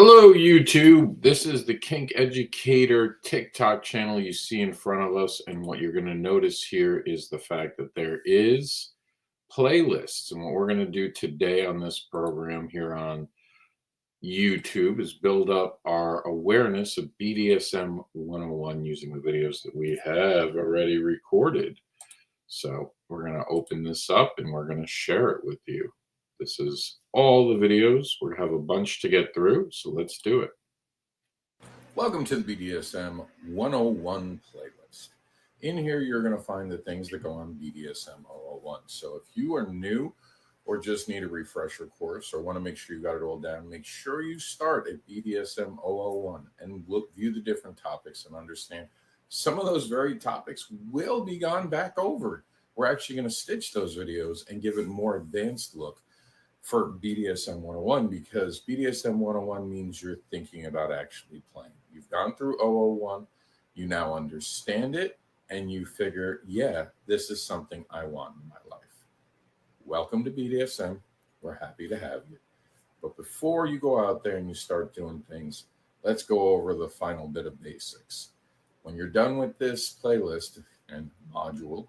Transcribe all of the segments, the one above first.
Hello, YouTube. This is the Kink Educator TikTok channel you see in front of us. And what you're going to notice here is the fact that there is playlists. And what we're going to do today on this program here on YouTube is build up our awareness of BDSM 101 using the videos that we have already recorded. So we're going to open this up and we're going to share it with you. This is all the videos. We have a bunch to get through, so let's do it. Welcome to the BDSM 101 playlist. In here, you're going to find the things that go on BDSM 001. So if you are new or just need a refresher course or want to make sure you got it all down, make sure you start at BDSM 001 and view the different topics and understand some of those very topics will be gone back over. We're actually going to stitch those videos and give it a more advanced look for BDSM 101, because BDSM 101 means you're thinking about actually playing. You've gone through 001, you now understand it, and you figure, yeah, this is something I want in my life. Welcome to BDSM. We're happy to have you. But before you go out there and you start doing things, let's go over the final bit of basics. When you're done with this playlist and module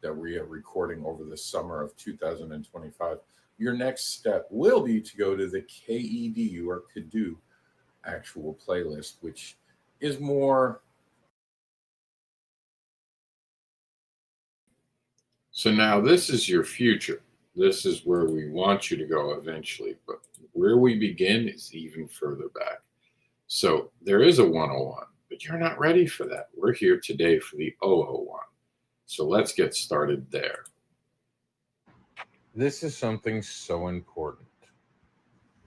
that we are recording over the summer of 2025, your next step will be to go to the KEDU or KinkEDU actual playlist, which is more. So now this is your future. This is where we want you to go eventually, but where we begin is even further back. So there is a 101, but you're not ready for that. We're here today for the 001. So let's get started there. This is something so important.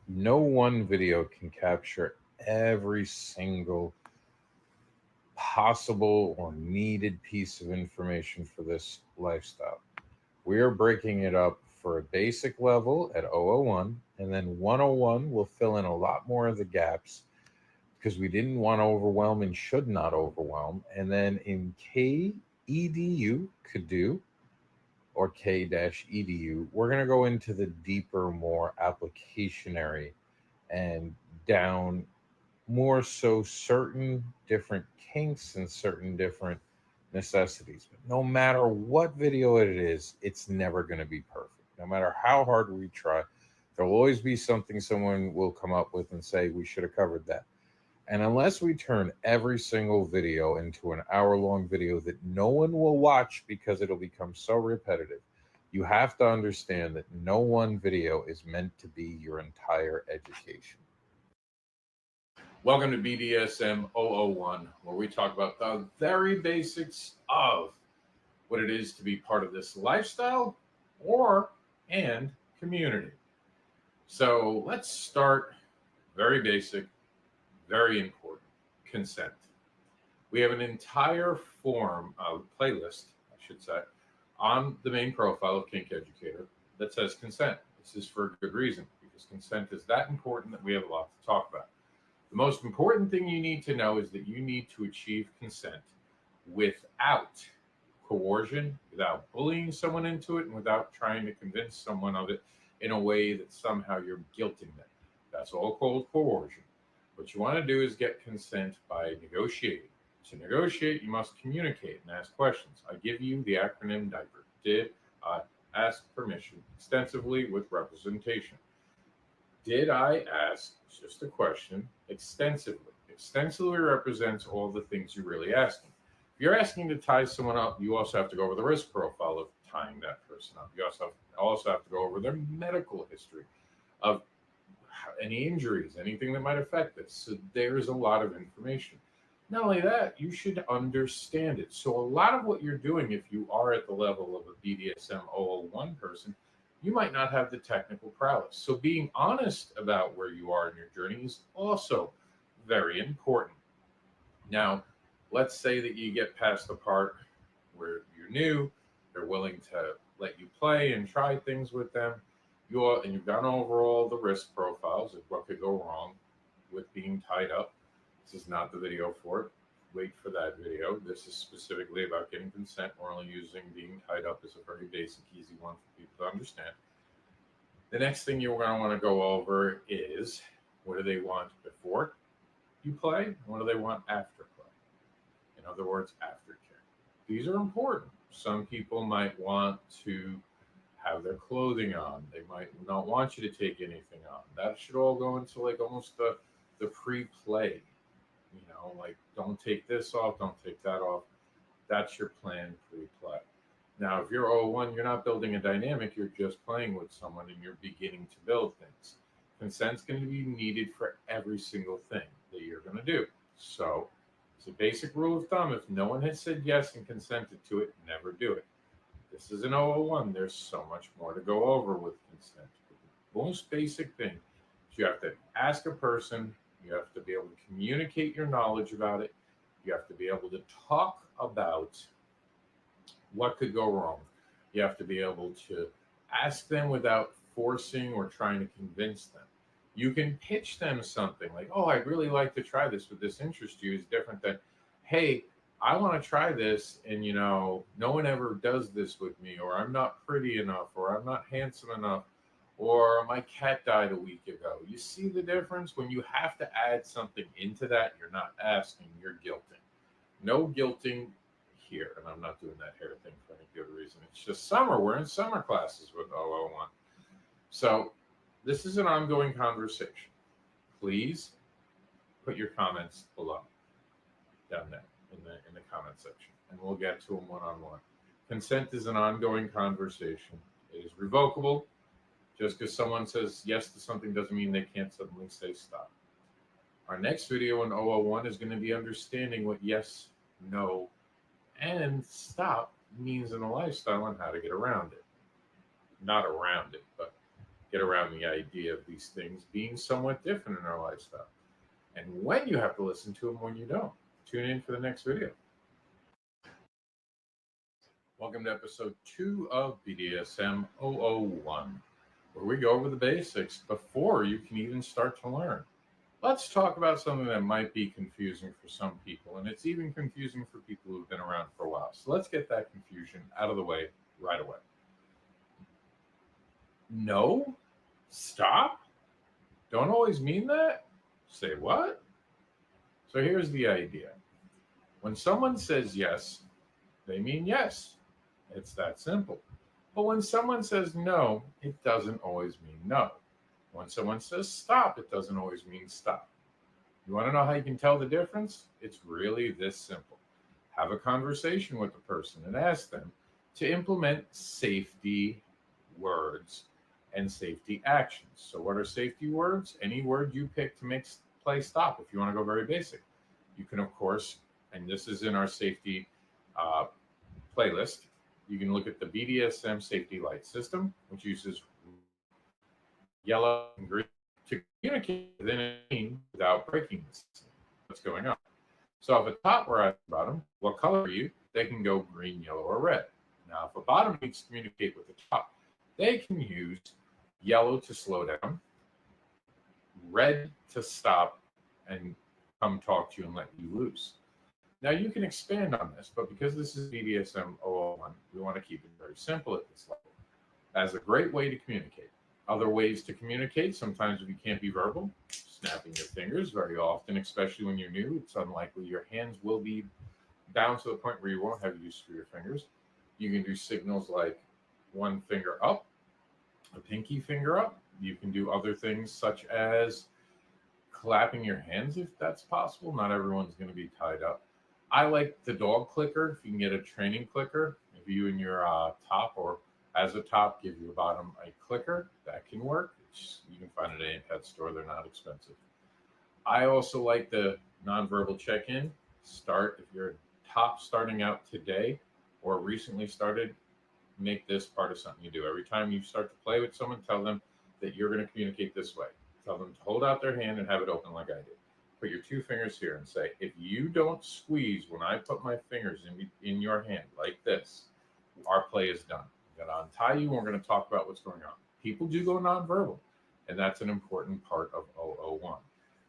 No one video can capture every single possible or needed piece of information for this lifestyle. We are breaking it up for a basic level at 001, and then 101 will fill in a lot more of the gaps because we didn't want to overwhelm and should not overwhelm. And then in KEDU, KinkEDU, or K-EDU, we're going to go into the deeper, more applicationary and down more so certain different kinks and certain different necessities. But no matter what video it is, it's never going to be perfect. No matter how hard we try, there will always be something someone will come up with and say, we should have covered that. And unless we turn every single video into an hour-long video that no one will watch because it'll become so repetitive, you have to understand that no one video is meant to be your entire education. Welcome to BDSM 001, where we talk about the very basics of what it is to be part of this lifestyle and community. So let's start very basic. Very important, consent. We have an entire playlist, I should say, on the main profile of Kink Educator that says consent. This is for a good reason, because consent is that important that we have a lot to talk about. The most important thing you need to know is that you need to achieve consent without coercion, without bullying someone into it, and without trying to convince someone of it in a way that somehow you're guilting them. That's all called coercion. What you want to do is get consent by negotiating. To negotiate, you must communicate and ask questions. I give you the acronym DIPER. Did I ask permission? Extensively with representation. Did I ask, just a question, extensively? Extensively represents all the things you're really asking. If you're asking to tie someone up, you also have to go over the risk profile of tying that person up. You also have to go over their medical history of any injuries, anything that might affect this. So there's a lot of information. Not only that, you should understand it. So a lot of what you're doing, if you are at the level of a BDSM 001 person, you might not have the technical prowess. So being honest about where you are in your journey is also very important. Now, let's say that you get past the part where you're new, they're willing to let you play and try things with them. You've gone over all the risk profiles of what could go wrong with being tied up. This is not the video for it. Wait for that video. This is specifically about getting consent. We're only using being tied up as a very basic, easy one for people to understand. The next thing you're going to want to go over is what do they want before you play and what do they want after play. In other words, aftercare. These are important. Some people might want to have their clothing on. They might not want you to take anything on. That should all go into like almost the pre-play. Like don't take this off, don't take that off. That's your plan pre-play. Now, if you're 001, you're not building a dynamic, you're just playing with someone and you're beginning to build things. Consent's going to be needed for every single thing that you're going to do. So, it's a basic rule of thumb. If no one has said yes and consented to it, never do it. This is an 001. There's so much more to go over with consent. The most basic thing is you have to ask a person, you have to be able to communicate your knowledge about it, you have to be able to talk about what could go wrong. You have to be able to ask them without forcing or trying to convince them. You can pitch them something like, oh, I'd really like to try this. Would this interest you? Is different than, hey, I want to try this. And, no one ever does this with me, or I'm not pretty enough, or I'm not handsome enough, or my cat died a week ago. You see the difference? When you have to add something into that, you're not asking, you're guilting. No guilting here, and I'm not doing that hair thing for any good reason. It's just summer. We're in summer classes with 001. So this is an ongoing conversation. Please put your comments below, down there in the comment section, and we'll get to them one-on-one. Consent is an ongoing conversation. It is revocable. Just because someone says yes to something doesn't mean they can't suddenly say stop. Our next video on 001 is going to be understanding what yes, no, and stop means in a lifestyle and how to get around it. Not around it, but get around the idea of these things being somewhat different in our lifestyle. And when you have to listen to them, when you don't. Tune in for the next video. Welcome to episode 2 of BDSM 001, where we go over the basics before you can even start to learn. Let's talk about something that might be confusing for some people, and it's even confusing for people who've been around for a while. So let's get that confusion out of the way right away. No? Stop? Don't always mean that? Say what? So here's the idea. When someone says yes, they mean yes. It's that simple. But when someone says no, it doesn't always mean no. When someone says stop, it doesn't always mean stop. You want to know how you can tell the difference? It's really this simple. Have a conversation with the person and ask them to implement safety words and safety actions. So what are safety words? Any word you pick to make play stop. If you want to go very basic, you can, of course, and this is in our safety playlist, you can look at the BDSM safety light system, which uses yellow and green to communicate within a team without breaking the system. What's going on? So if a top were at the bottom, what color are you? They can go green, yellow, or red. Now, if a bottom needs to communicate with the top, they can use yellow to slow down, red to stop, and come talk to you and let you loose. Now, you can expand on this, but because this is BDSM 001, we want to keep it very simple at this level. As a great way to communicate. Other ways to communicate, sometimes if you can't be verbal, snapping your fingers. Very often, especially when you're new, it's unlikely your hands will be down to the point where you won't have use for your fingers. You can do signals like one finger up, a pinky finger up. You can do other things such as clapping your hands if that's possible. Not everyone's going to be tied up. I like the dog clicker. If you can get a training clicker, if you and your top or as a top give your bottom a clicker, that can work. You can find it at any pet store. They're not expensive. I also like the nonverbal check-in. If you're top starting out today or recently started, make this part of something you do. Every time you start to play with someone, tell them that you're going to communicate this way. Tell them to hold out their hand and have it open like I did. Put your 2 fingers here and say, if you don't squeeze when I put my fingers in your hand like this, our play is done. I'm going to untie you and we're going to talk about what's going on. People do go nonverbal, and that's an important part of 001.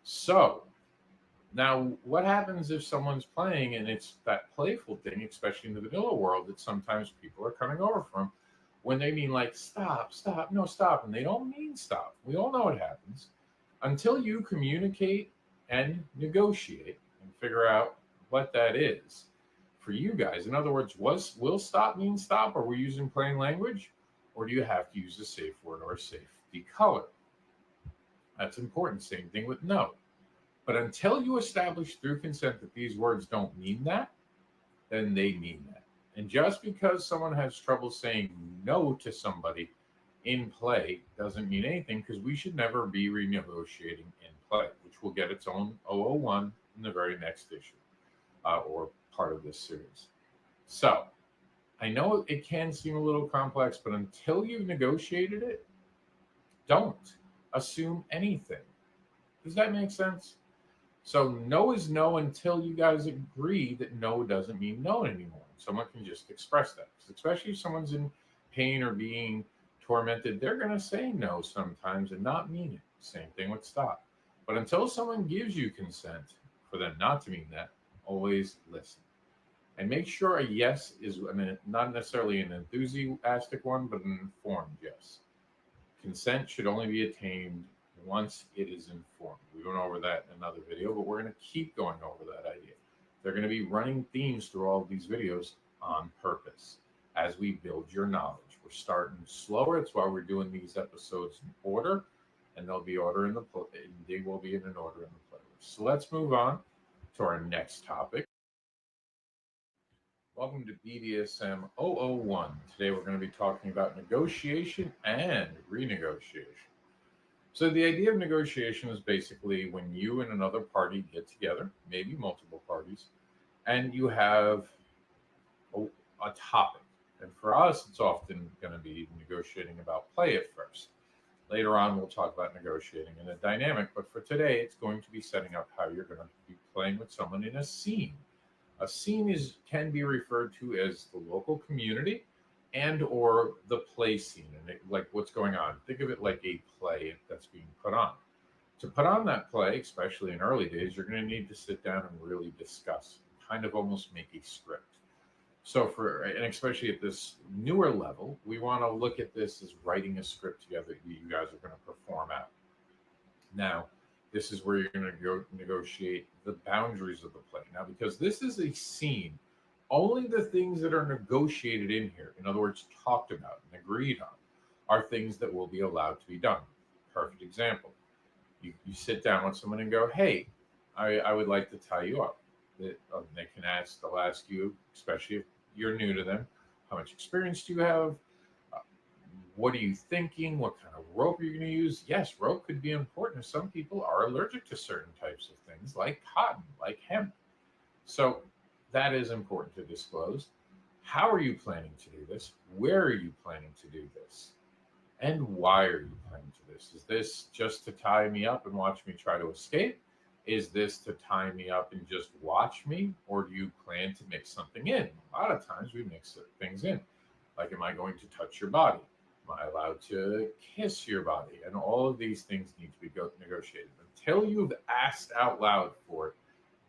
So now what happens if someone's playing and it's that playful thing, especially in the vanilla world, that sometimes people are coming over from when they mean like, stop, stop, no, stop. And they don't mean stop. We all know what happens. Until you communicate and negotiate and figure out what that is for you guys. In other words, will stop mean stop? Are we using plain language? Or do you have to use a safe word or a safety color? That's important. Same thing with no. But until you establish through consent that these words don't mean that, then they mean that. And just because someone has trouble saying no to somebody in play doesn't mean anything, because we should never be renegotiating in play, which will get its own 001 in the very next issue or part of this series. So I know it can seem a little complex, but until you've negotiated it, don't assume anything. Does that make sense? So no is no until you guys agree that no doesn't mean no anymore. Someone can just express that, especially if someone's in pain or being tormented. They're going to say no sometimes and not mean it. Same thing with stop. But until someone gives you consent for them not to mean that, always listen. And make sure a yes is not necessarily an enthusiastic one, but an informed yes. Consent should only be attained once it is informed. We went over that in another video, but we're going to keep going over that idea. They're going to be running themes through all of these videos on purpose as we build your knowledge. We're starting slower. That's why we're doing these episodes in order, and they'll be order in the they will be in an order in the playlist. So let's move on to our next topic. Welcome to BDSM 001. Today we're going to be talking about negotiation and renegotiation. So the idea of negotiation is basically when you and another party get together, maybe multiple parties, and you have a topic. And for us, it's often going to be negotiating about play at first. Later on, we'll talk about negotiating in a dynamic, but for today, it's going to be setting up how you're going to be playing with someone in a scene. A scene can be referred to as the local community and or the play scene, and like what's going on. Think of it like a play that's being put on. To put on that play, especially in early days, you're going to need to sit down and really discuss, kind of almost make a script. So and especially at this newer level, we want to look at this as writing a script together that you guys are going to perform out. Now, this is where you're going to go negotiate the boundaries of the play. Now, because this is a scene, only the things that are negotiated in here, in other words, talked about and agreed on, are things that will be allowed to be done. Perfect example. You sit down with someone and go, hey, I would like to tie you up. They'll ask you, especially if you're new to them, how much experience do you have? What are you thinking? What kind of rope are you going to use? Yes, rope could be important. Some people are allergic to certain types of things like cotton, like hemp. So that is important to disclose. How are you planning to do this? Where are you planning to do this? And why are you planning to do this? Is this just to tie me up and watch me try to escape? Is this to tie me up and just watch me? Or do you plan to mix something in? A lot of times we mix things in. Like, am I going to touch your body? Am I allowed to kiss your body? And all of these things need to be negotiated. Until you've asked out loud for it,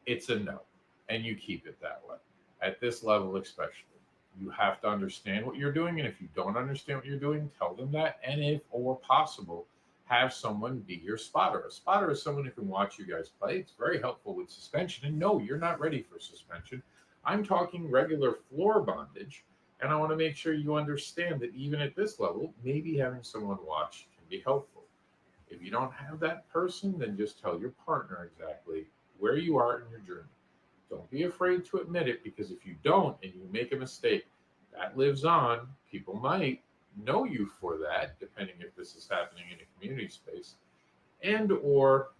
it's a no. And you keep it that way. At this level especially, you have to understand what you're doing. And if you don't understand what you're doing, tell them that. And if or possible, have someone be your spotter. A spotter is someone who can watch you guys play. It's very helpful with suspension. And no, you're not ready for suspension. I'm talking regular floor bondage. And I want to make sure you understand that even at this level, maybe having someone watch can be helpful. If you don't have that person, then just tell your partner exactly where you are in your journey. Don't be afraid to admit it, because if you don't and you make a mistake, that lives on. People might know you for that, depending if this is happening in a community space, and or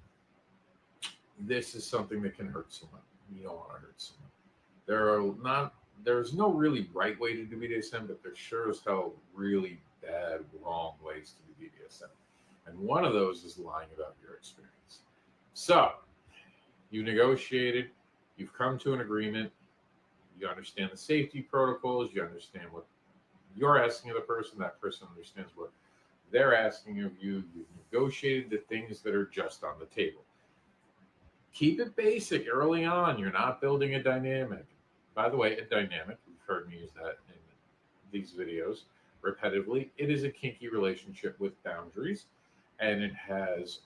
this is something that can hurt someone. You don't want to hurt someone. There's no really right way to do BDSM, but there's sure as hell really bad, wrong ways to do BDSM. And one of those is lying about your experience. So you negotiated, you've come to an agreement, you understand the safety protocols, you understand what you're asking of the person, that person understands what they're asking of you, you've negotiated the things that are just on the table. Keep it basic early on. You're not building a dynamic. By the way, a dynamic, you've heard me use that in these videos repetitively. It is a kinky relationship with boundaries, and it has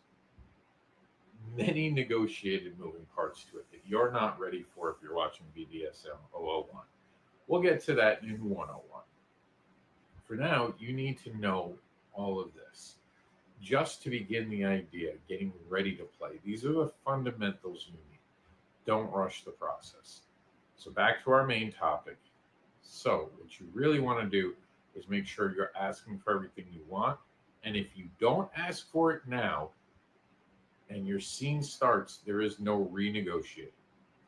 many negotiated moving parts to it that you're not ready for if you're watching BDSM001. We'll get to that in 101. For now, you need to know all of this just to begin the idea, getting ready to play. These are the fundamentals you need. Don't rush the process. So back to our main topic. So what you really want to do is make sure you're asking for everything you want. And if you don't ask for it now and your scene starts, there is no renegotiating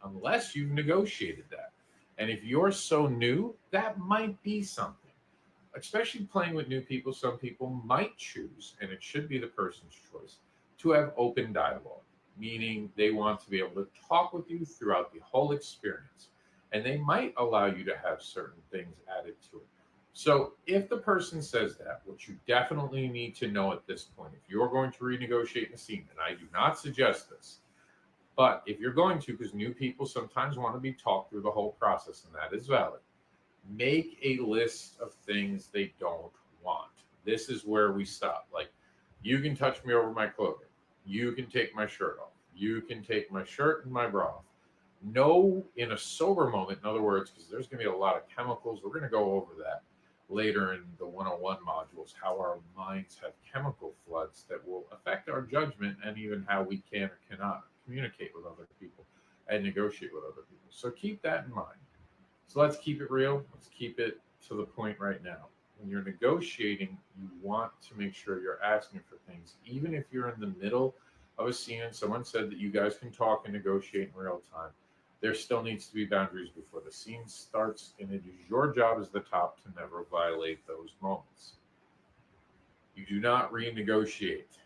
unless you've negotiated that. And if you're so new, that might be something. Especially playing with new people, some people might choose, and it should be the person's choice, to have open dialogue, meaning they want to be able to talk with you throughout the whole experience. And they might allow you to have certain things added to it. So if the person says that, what you definitely need to know at this point, if you're going to renegotiate in a scene, and I do not suggest this, but if you're going to, because new people sometimes want to be talked through the whole process, and that is valid, make a list of things they don't want. This is where we stop. Like, you can touch me over my clothing. You can take my shirt off. You can take my shirt and my bra off. Know in a sober moment, in other words, because there's going to be a lot of chemicals. We're going to go over that later in the 101 modules, how our minds have chemical floods that will affect our judgment and even how we can or cannot communicate with other people and negotiate with other people. So keep that in mind. So let's keep it real. Let's keep it to the point right now. When you're negotiating, you want to make sure you're asking for things. Even if you're in the middle of a scene and someone said that you guys can talk and negotiate in real time, there still needs to be boundaries before the scene starts, and it is your job as the top to never violate those moments. You do not renegotiate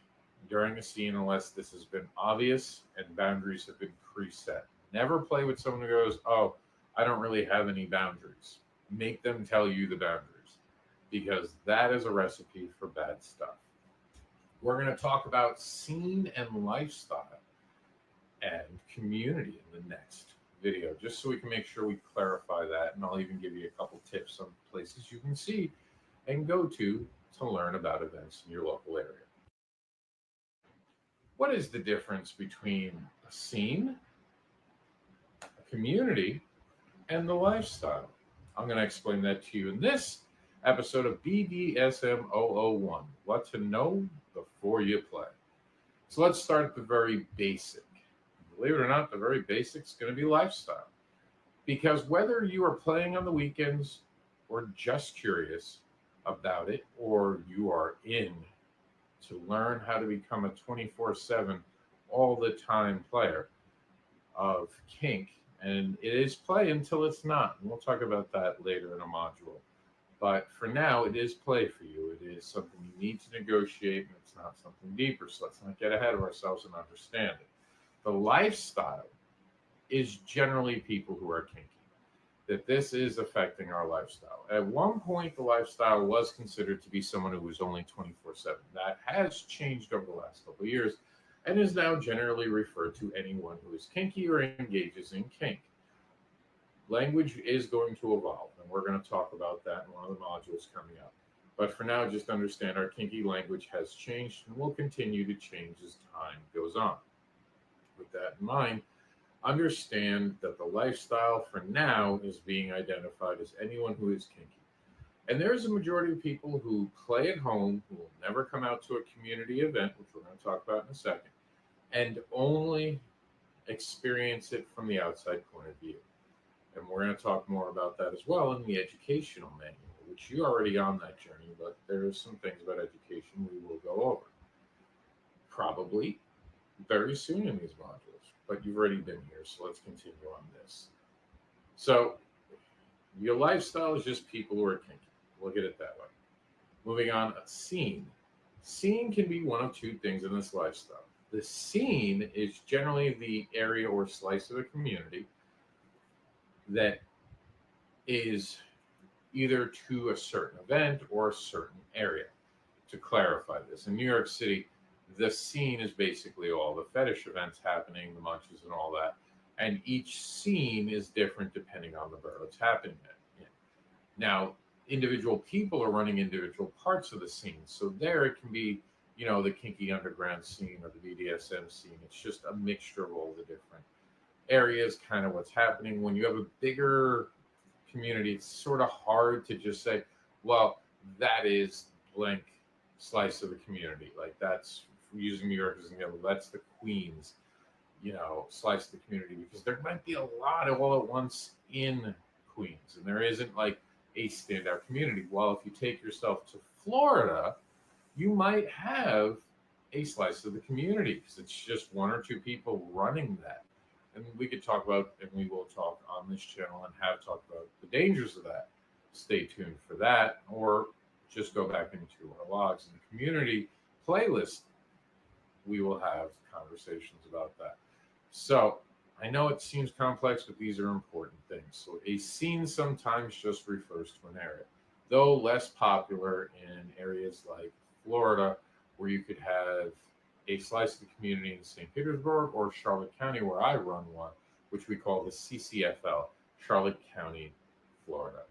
during a scene unless this has been obvious and boundaries have been preset. Never play with someone who goes, "Oh, I don't really have any boundaries." Make them tell you the boundaries, because that is a recipe for bad stuff. We're going to talk about scene and lifestyle and community in the next video, just so we can make sure we clarify that. And I'll even give you a couple tips on places you can see and go to learn about events in your local area. What is the difference between a scene, a community, and the lifestyle? I'm going to explain that to you in this episode of BDSM001, what to know before you play. So let's start at the very basic. Believe it or not, the very basic is going to be lifestyle. Because whether you are playing on the weekends or just curious about it, or you are in to learn how to become a 24/7 all the time player of kink, and it is play until it's not. And we'll talk about that later in a module. But for now, it is play for you. It is something you need to negotiate, and it's not something deeper. So let's not get ahead of ourselves and understand it. The lifestyle is generally people who are kinky, that this is affecting our lifestyle. At one point, the lifestyle was considered to be someone who was only 24/7. That has changed over the last couple of years and is now generally referred to anyone who is kinky or engages in kink. Language is going to evolve, and we're going to talk about that in one of the modules coming up. But for now, just understand our kinky language has changed and will continue to change as time goes on. With that in mind, understand that the lifestyle for now is being identified as anyone who is kinky. And there's a majority of people who play at home, who will never come out to a community event, which we're going to talk about in a second, and only experience it from the outside point of view. And we're going to talk more about that as well in the educational manual, which you're already on that journey, but there are some things about education we will go over. Probably very soon in these modules, but you've already been here, so let's continue on this. So your lifestyle is just people who are kinky. Look at it that way. Moving on, a scene. Scene can be one of two things in this lifestyle. The scene is generally the area or slice of a community that is either to a certain event or a certain area. To clarify this, in New York City, the scene is basically all the fetish events happening, the munches and all that. And each scene is different depending on the borough it's happening in. Now, individual people are running individual parts of the scene. So there it can be the kinky underground scene or the BDSM scene. It's just a mixture of all the different areas, kind of what's happening. When you have a bigger community, it's sort of hard to just say, well, that is blank slice of the community. Like that's using New York as an example, that's the Queens, slice of the community, because there might be a lot of all at once in Queens, and there isn't like a standout community. Well, if you take yourself to Florida, you might have a slice of the community because it's just one or two people running that. And we could talk about, and we will talk on this channel and have talked about the dangers of that. Stay tuned for that, or just go back into our logs in the community playlist. We will have conversations about that. So I know it seems complex, but these are important things. So a scene sometimes just refers to an area, though less popular in areas like Florida, where you could have a slice of the community in St. Petersburg or Charlotte County, where I run one, which we call the CCFL, Charlotte County, Florida.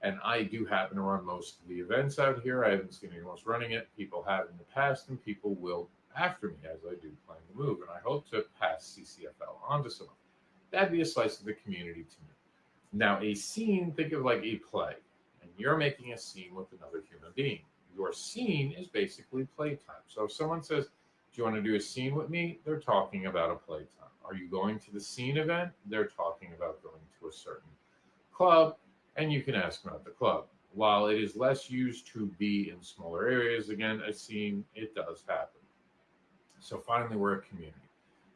And I do happen to run most of the events out here. I haven't seen anyone else running it. People have in the past, and people will after me as I do plan to move. And I hope to pass CCFL on to someone. That'd be a slice of the community to me. Now, a scene, think of like a play, and you're making a scene with another human being. Your scene is basically playtime. So if someone says, do you want to do a scene with me? They're talking about a playtime. Are you going to the scene event? They're talking about going to a certain club, and you can ask them about the club. While it is less used to be in smaller areas, again, a scene, it does happen. So finally, we're a community.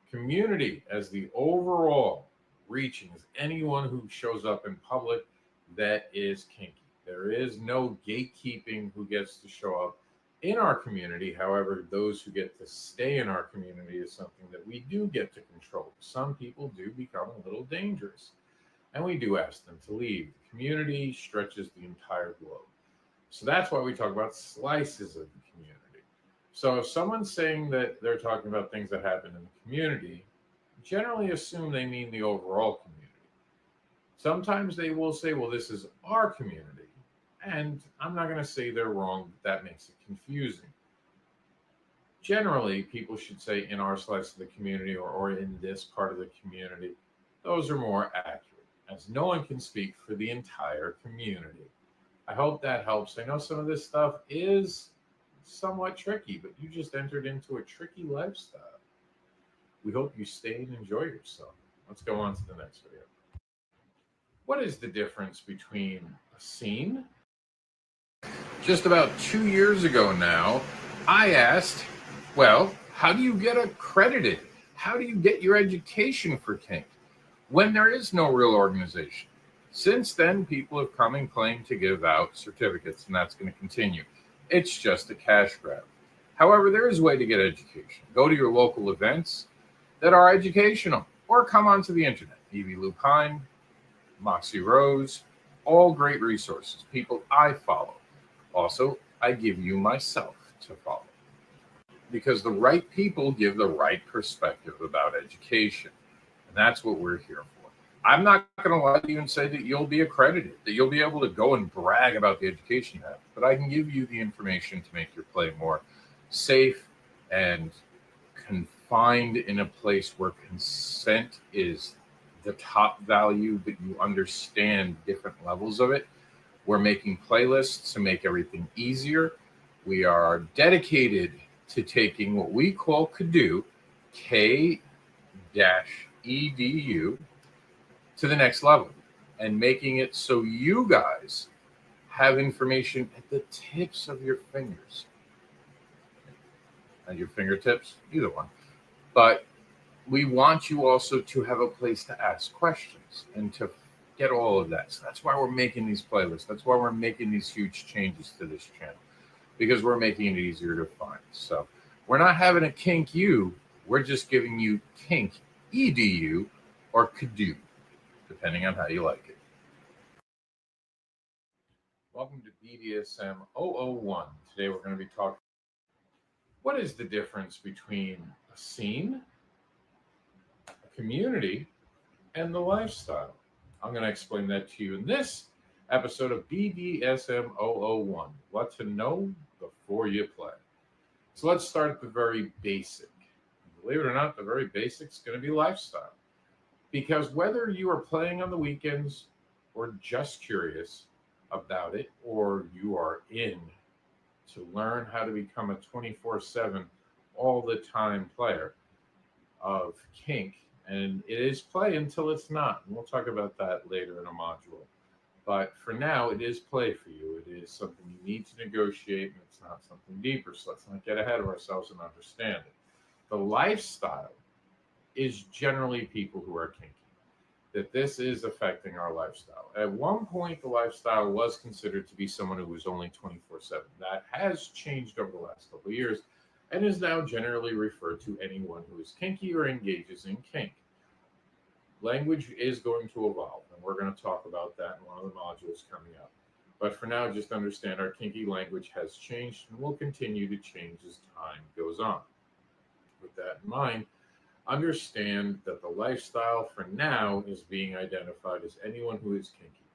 Community as the overall reaching is anyone who shows up in public that is kinky. There is no gatekeeping who gets to show up in our community. However, those who get to stay in our community is something that we do get to control. Some people do become a little dangerous, and we do ask them to leave. The community stretches the entire globe. So that's why we talk about slices of the community. So if someone's saying that they're talking about things that happen in the community, generally assume they mean the overall community. Sometimes they will say, well, this is our community. And I'm not going to say they're wrong, but that makes it confusing. Generally, people should say in our slice of the community or in this part of the community. Those are more accurate, as no one can speak for the entire community. I hope that helps. I know some of this stuff is somewhat tricky, but you just entered into a tricky lifestyle. We hope you stay and enjoy yourself. Let's go on to the next video. What is the difference between a scene? Just about 2 years ago now, I asked, well, how do you get accredited? How do you get your education for kink when there is no real organization? Since then, people have come and claimed to give out certificates, and that's going to continue. It's just a cash grab. However, there is a way to get education. Go to your local events that are educational, or come onto the internet. Evie Lupine, Moxie Rose, all great resources, people I follow. Also, I give you myself to follow, because the right people give the right perspective about education, and that's what we're here for. I'm not going to lie to you and say that you'll be accredited, that you'll be able to go and brag about the education you have, but I can give you the information to make your play more safe and confined in a place where consent is the top value, but you understand different levels of it. We're making playlists to make everything easier. We are dedicated to taking what we call KinkEDU, K-EDU, to the next level and making it so you guys have information at the tips of your fingers. At your fingertips, either one. But we want you also to have a place to ask questions and to get all of that. So that's why we're making these playlists. That's why we're making these huge changes to this channel, because we're making it easier to find. So we're not having a Kink U, we're just giving you Kink EDU or KinkEDU, depending on how you like it. Welcome to BDSM001. Today we're going to be talking, what is the difference between a scene, a community, and the lifestyle? I'm going to explain that to you in this episode of BDSM001, what to know before you play. So let's start at the very basic. Believe it or not, the very basic is going to be lifestyle. Because whether you are playing on the weekends or just curious about it, or you are in to learn how to become a 24/7, all the time player of kink, and it is play until it's not. And we'll talk about that later in a module. But for now, it is play for you. It is something you need to negotiate, and it's not something deeper. So let's not get ahead of ourselves and understand it. The lifestyle is generally people who are kinky, that this is affecting our lifestyle. At one point, the lifestyle was considered to be someone who was only 24/7. That has changed over the last couple of years and is now generally referred to anyone who is kinky or engages in kink. Language is going to evolve, and we're going to talk about that in one of the modules coming up. But for now, just understand our kinky language has changed and will continue to change as time goes on. With that in mind, understand that the lifestyle for now is being identified as anyone who is kinky.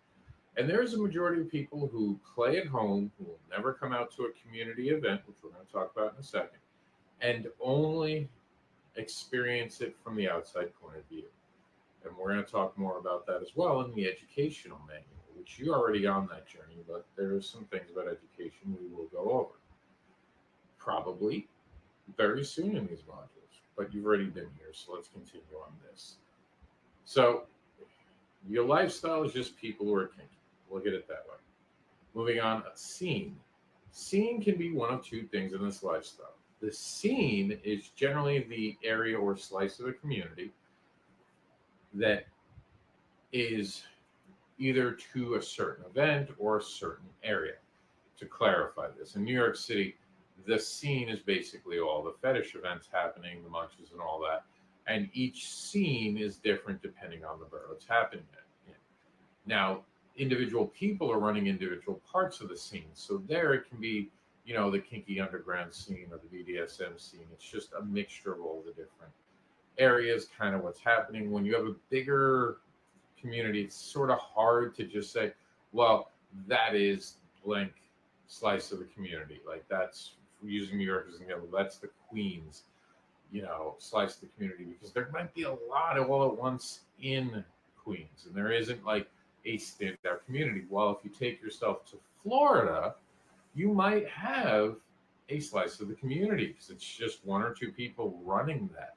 And there's a majority of people who play at home, who will never come out to a community event, which we're going to talk about in a second, and only experience it from the outside point of view. And we're going to talk more about that as well in the educational manual, which you're already on that journey, but there are some things about education we will go over. Probably very soon in these modules, but you've already been here, so let's continue on this. So your lifestyle is just people who are kinky. Look at it that way. Moving on, a scene. Scene can be one of two things in this lifestyle. The scene is generally the area or slice of a community that is either to a certain event or a certain area. To clarify this, in New York City, the scene is basically all the fetish events happening, the munches and all that. And each scene is different depending on the borough it's happening in. Now, individual people are running individual parts of the scene. So there it can be, the kinky underground scene or the BDSM scene. It's just a mixture of all the different areas, kind of what's happening. When you have a bigger community, it's sort of hard to just say, well, that is blank slice of the community. Like that's using New York as an example, that's the Queens, slice of the community, because there might be a lot of all at once in Queens, and there isn't like a standout community. Well, if you take yourself to Florida, you might have a slice of the community because it's just one or two people running that.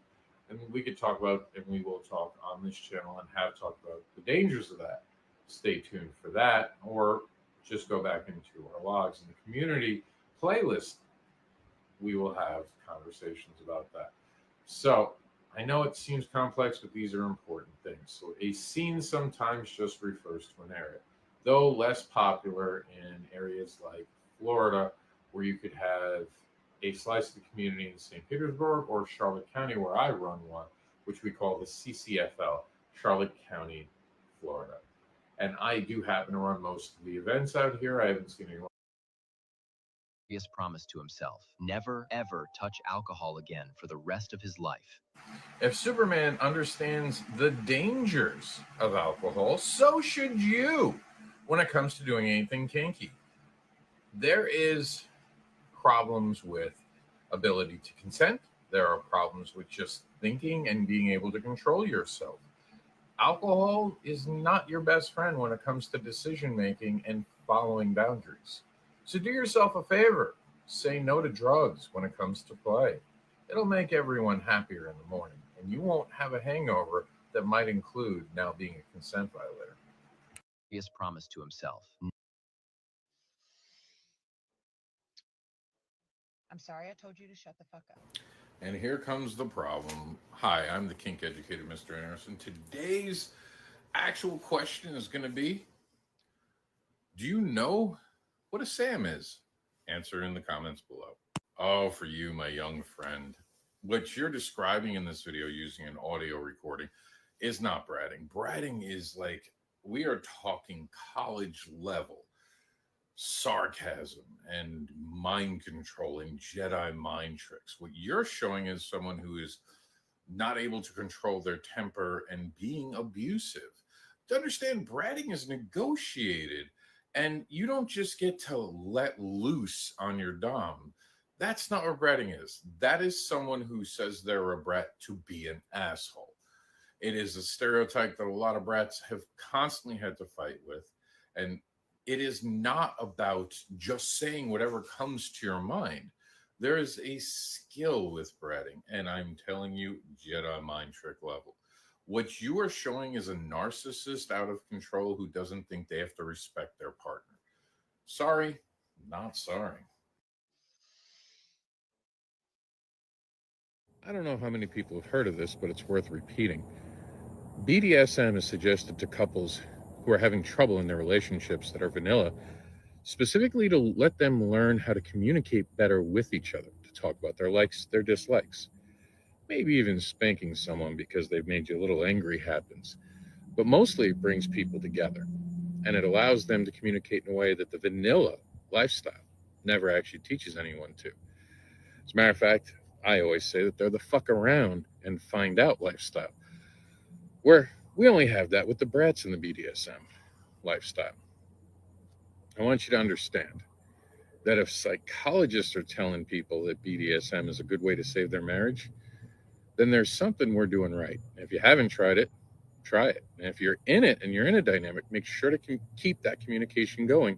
And we could talk about, and we will talk on this channel and have talked about the dangers of that. Stay tuned for that, or just go back into our logs in the community playlist. We will have conversations about that. So I know it seems complex, but these are important things. So a scene sometimes just refers to an area, though less popular in areas like Florida, where you could have a slice of the community in St. Petersburg or Charlotte County, where I run one, which we call the CCFL, Charlotte County, Florida. And I do happen to run most of the events out here. I haven't seen anyone. He has promised to himself, never ever touch alcohol again for the rest of his life. If Superman understands the dangers of alcohol, so should you when it comes to doing anything kinky. There is problems with ability to consent. There are problems with just thinking and being able to control yourself. Alcohol is not your best friend when it comes to decision making and following boundaries. So do yourself a favor. Say no to drugs when it comes to play. It'll make everyone happier in the morning, and you won't have a hangover that might include now being a consent violator. He has promised to himself. I'm sorry I told you to shut the fuck up. And here comes the problem. Hi, I'm the Kink Educator, Mr. Anderson. Today's actual question is going to be, do you know what a SAM is? Answer in the comments below. Oh, for you, my young friend, what you're describing in this video using an audio recording is not bratting. Bratting is like, we are talking college level sarcasm and mind control and Jedi mind tricks. What you're showing is someone who is not able to control their temper and being abusive. To understand, bratting is negotiated, and you don't just get to let loose on your dom. That's not what bratting is. That is someone who says they're a brat to be an asshole. It is a stereotype that a lot of brats have constantly had to fight with. And it is not about just saying whatever comes to your mind. There is a skill with bratting, and I'm telling you, Jedi mind trick level. What you are showing is a narcissist out of control who doesn't think they have to respect their partner. Sorry, not sorry. I don't know how many people have heard of this, but it's worth repeating. BDSM is suggested to couples who are having trouble in their relationships that are vanilla, specifically to let them learn how to communicate better with each other, to talk about their likes, their dislikes. Maybe even spanking someone because they've made you a little angry happens. But mostly it brings people together, and it allows them to communicate in a way that the vanilla lifestyle never actually teaches anyone to. As a matter of fact, I always say that they're the fuck around and find out lifestyle, where we only have that with the brats in the BDSM lifestyle. I want you to understand that if psychologists are telling people that BDSM is a good way to save their marriage, then there's something we're doing right. If you haven't tried it, try it. And if you're in it and you're in a dynamic, make sure to keep that communication going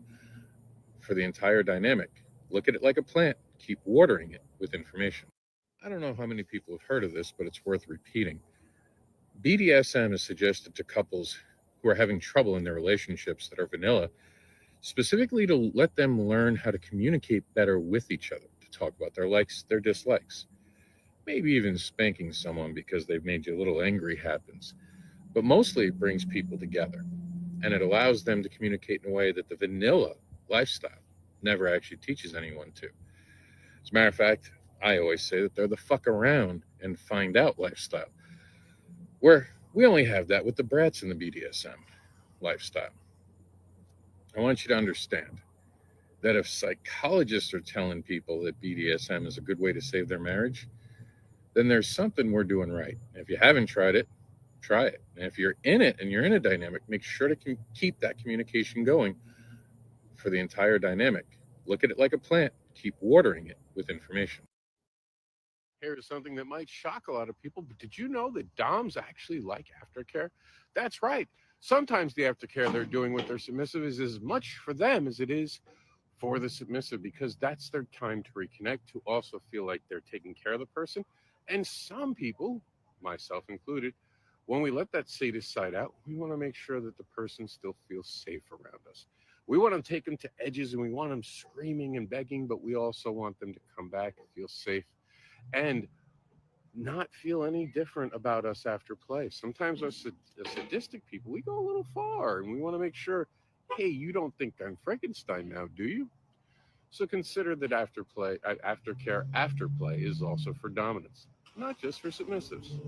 for the entire dynamic. Look at it like a plant, keep watering it with information. I don't know how many people have heard of this, but it's worth repeating. BDSM is suggested to couples who are having trouble in their relationships that are vanilla, specifically to let them learn how to communicate better with each other, to talk about their likes, their dislikes. Maybe even spanking someone because they've made you a little angry happens. But mostly it brings people together, and it allows them to communicate in a way that the vanilla lifestyle never actually teaches anyone to. As a matter of fact, I always say that they're the fuck around and find out lifestyle, where we only have that with the brats in the BDSM lifestyle. I want you to understand that if psychologists are telling people that BDSM is a good way to save their marriage, then there's something we're doing right. If you haven't tried it, try it. And if you're in it and you're in a dynamic, make sure to keep that communication going for the entire dynamic. Look at it like a plant, keep watering it with information. Here's something that might shock a lot of people, but did you know that DOMs actually like aftercare? That's right. Sometimes the aftercare they're doing with their submissive is as much for them as it is for the submissive, because that's their time to reconnect, to also feel like they're taking care of the person. And some people, myself included, when we let that sadist side out, we want to make sure that the person still feels safe around us. We want to take them to edges and we want them screaming and begging, but we also want them to come back and feel safe and not feel any different about us after play. Sometimes us sadistic people, we go a little far and we want to make sure, hey, you don't think I'm Frankenstein now, do you? So consider that aftercare after play is also for dominance, not just for submissives.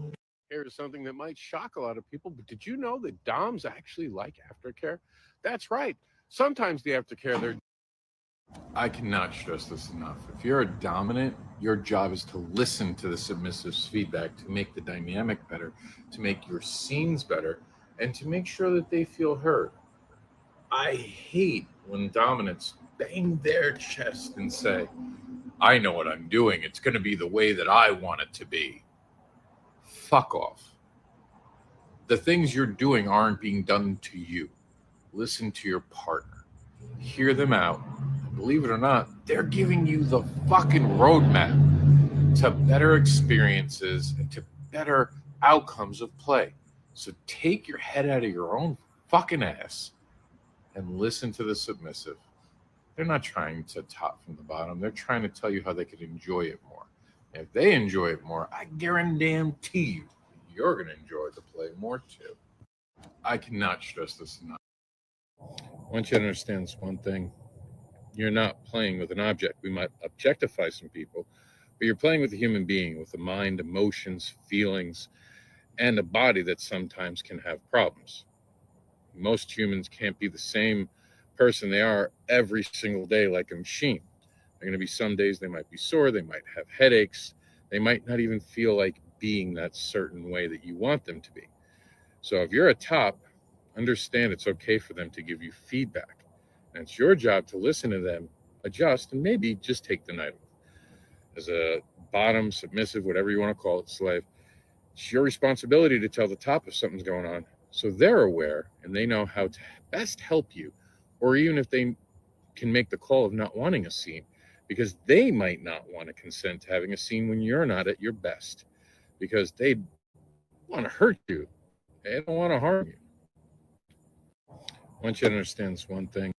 Here's something that might shock a lot of people, but did you know that DOMs actually like aftercare? That's right. Sometimes the aftercare they're I cannot stress this enough. If you're a dominant, your job is to listen to the submissive's feedback, to make the dynamic better, to make your scenes better, and to make sure that they feel heard. I hate when dominants bang their chest and say, I know what I'm doing. It's going to be the way that I want it to be. Fuck off. The things you're doing aren't being done to you. Listen to your partner, hear them out. Believe it or not, they're giving you the fucking roadmap to better experiences and to better outcomes of play. So take your head out of your own fucking ass and listen to the submissive. They're not trying to top from the bottom. They're trying to tell you how they could enjoy it more. And if they enjoy it more, I guarantee you, you're going to enjoy the play more too. I cannot stress this enough. I want you to understand this one thing. You're not playing with an object. We might objectify some people, but you're playing with a human being with a mind, emotions, feelings, and a body that sometimes can have problems. Most humans can't be the same person they are every single day like a machine. There are going to be some days they might be sore, they might have headaches, they might not even feel like being that certain way that you want them to be. So if you're a top, understand it's okay for them to give you feedback. And it's your job to listen to them, adjust, and maybe just take the night off. as a bottom, submissive, whatever you want to call it, slave. It's your responsibility to tell the top if something's going on, so they're aware and they know how to best help you, or even if they can make the call of not wanting a scene, because they might not want to consent to having a scene when you're not at your best, because they want to hurt you. They don't want to harm you. I want you to understand this one thing.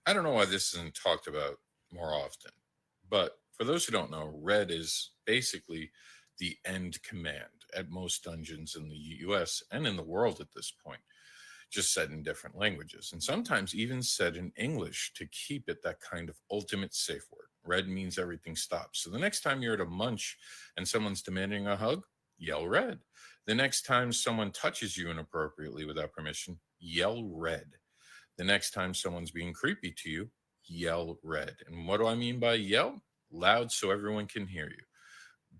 I don't know why this isn't talked about more often, but for those who don't know, red is basically the end command at most dungeons in the US and in the world at this point, just said in different languages, and sometimes even said in English to keep it that kind of ultimate safe word. Red means everything stops. So the next time you're at a munch and someone's demanding a hug, yell red. The next time someone touches you inappropriately without permission, yell red. The next time someone's being creepy to you, yell red. And what do I mean by yell? Loud so everyone can hear you.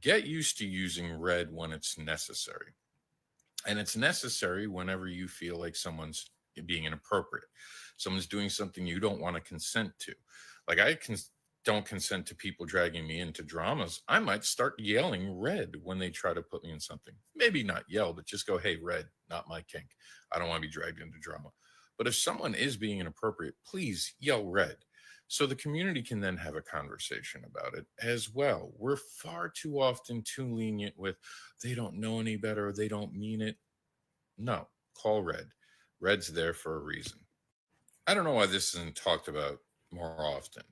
Get used to using red when it's necessary. And it's necessary whenever you feel like someone's being inappropriate. Someone's doing something you don't want to consent to. Like don't consent to people dragging me into dramas. I might start yelling red when they try to put me in something. Maybe not yell, but just go, hey, red, not my kink. I don't want to be dragged into drama. But if someone is being inappropriate, please yell red, so the community can then have a conversation about it as well. We're far too often too lenient with, they don't know any better, or they don't mean it. No, call red. Red's there for a reason. I don't know why this isn't talked about more often,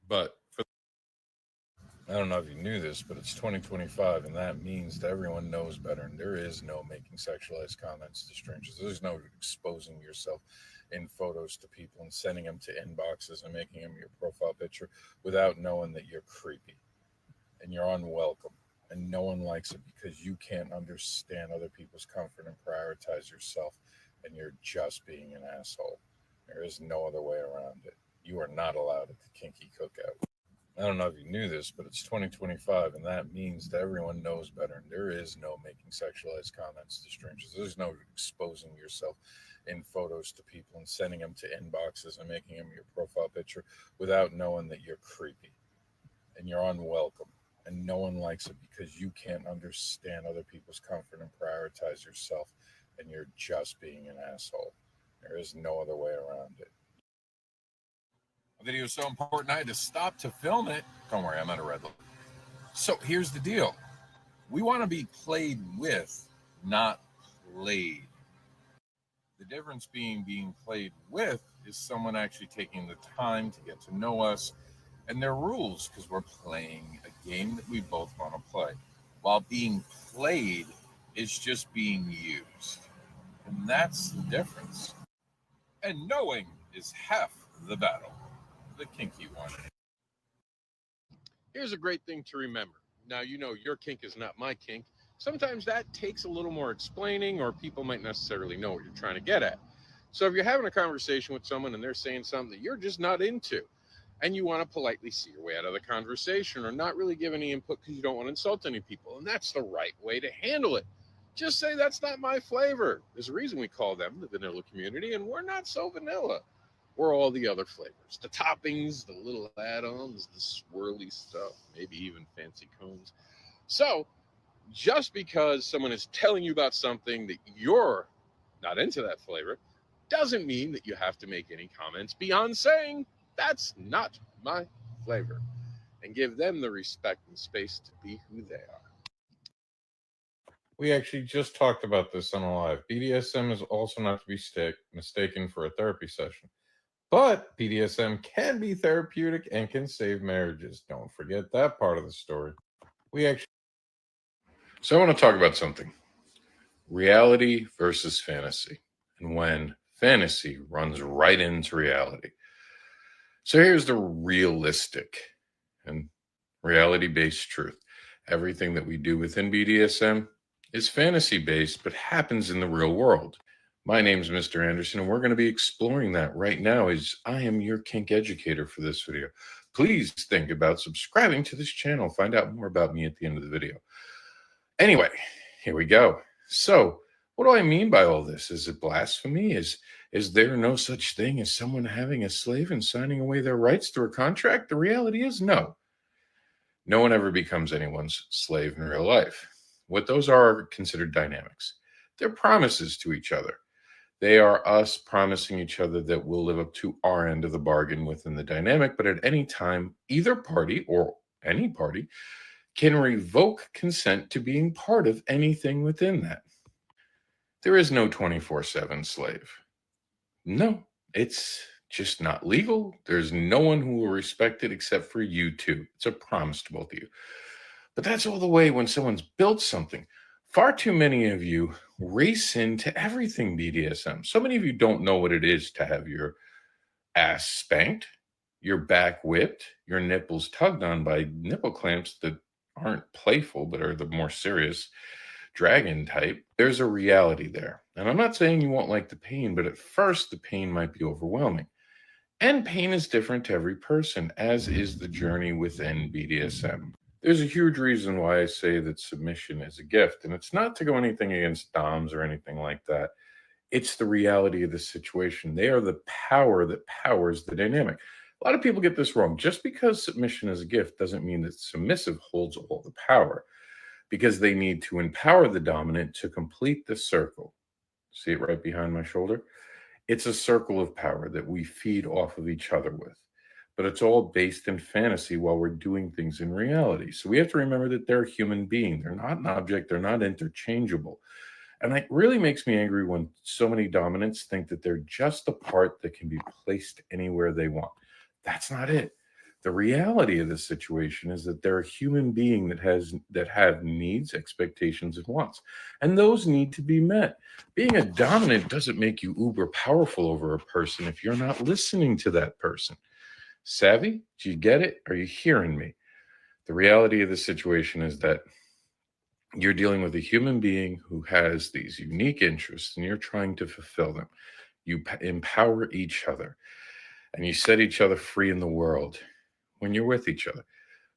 but I don't know if you knew this, but it's 2025, and that means that everyone knows better, and there is no making sexualized comments to strangers. There's no exposing yourself in photos to people and sending them to inboxes and making them your profile picture without knowing that you're creepy and you're unwelcome, and no one likes it because you can't understand other people's comfort and prioritize yourself, and you're just being an asshole. There is no other way around it. You are not allowed at the Kinky Cookout. I don't know if you knew this, but it's 2025, and that means that everyone knows better, and there is no making sexualized comments to strangers. There's no exposing yourself in photos to people and sending them to inboxes and making them your profile picture without knowing that you're creepy and you're unwelcome, and no one likes it because you can't understand other people's comfort and prioritize yourself, and you're just being an asshole. There is no other way around it. The video is so important, I had to stop to film it. Don't worry, I'm at a red light. So here's the deal. We want to be played with, not played. The difference being played with is someone actually taking the time to get to know us and their rules, because we're playing a game that we both want to play. While being played is just being used. And that's the difference. And knowing is half the battle. The kinky one. Here's a great thing to remember. Now, you know your kink is not my kink. Sometimes that takes a little more explaining, or people might necessarily know what you're trying to get at. So if you're having a conversation with someone and they're saying something that you're just not into, and you want to politely see your way out of the conversation or not really give any input because you don't want to insult any people, and that's the right way to handle it. Just say, that's not my flavor. There's a reason we call them the vanilla community, and we're not so vanilla. We're all the other flavors, the toppings, the little add-ons, the swirly stuff, maybe even fancy cones. So just because someone is telling you about something that you're not into that flavor doesn't mean that you have to make any comments beyond saying, that's not my flavor, and give them the respect and space to be who they are. We actually just talked about this on a live. BDSM is also not to be mistaken for a therapy session. But BDSM can be therapeutic and can save marriages. Don't forget that part of the story. So I want to talk about something. Reality versus fantasy. And when fantasy runs right into reality. So here's the realistic and reality-based truth. Everything that we do within BDSM is fantasy-based, but happens in the real world. My name is Mr. Anderson, and we're going to be exploring that right now as I am your kink educator for this video. Please think about subscribing to this channel. Find out more about me at the end of the video. Anyway, here we go. So what do I mean by all this? Is it blasphemy? Is there no such thing as someone having a slave and signing away their rights through a contract? The reality is no. No one ever becomes anyone's slave in real life. What those are considered dynamics. They're promises to each other. They are us promising each other that we'll live up to our end of the bargain within the dynamic, but at any time, either party or any party can revoke consent to being part of anything within that. There is no 24/7 slave. No, it's just not legal. There's no one who will respect it except for you two. It's a promise to both of you. But that's all the way when someone's built something. Far too many of you race into everything BDSM. So many of you don't know what it is to have your ass spanked, your back whipped, your nipples tugged on by nipple clamps that aren't playful but are the more serious dragon type. There's a reality there. And I'm not saying you won't like the pain, but at first the pain might be overwhelming. And pain is different to every person, as is the journey within BDSM. There's a huge reason why I say that submission is a gift, and it's not to go anything against DOMs or anything like that. It's the reality of the situation. They are the power that powers the dynamic. A lot of people get this wrong. Just because submission is a gift doesn't mean that submissive holds all the power, because they need to empower the dominant to complete the circle. See it right behind my shoulder? It's a circle of power that we feed off of each other with. But it's all based in fantasy while we're doing things in reality. So we have to remember that they're a human being. They're not an object. They're not interchangeable. And it really makes me angry when so many dominants think that they're just a part that can be placed anywhere they want. That's not it. The reality of this situation is that they're a human being that have needs, expectations, and wants. And those need to be met. Being a dominant doesn't make you uber powerful over a person if you're not listening to that person. Savvy? Do you get it? Are you hearing me? The reality of the situation is that you're dealing with a human being who has these unique interests and you're trying to fulfill them. You empower each other and you set each other free in the world when you're with each other.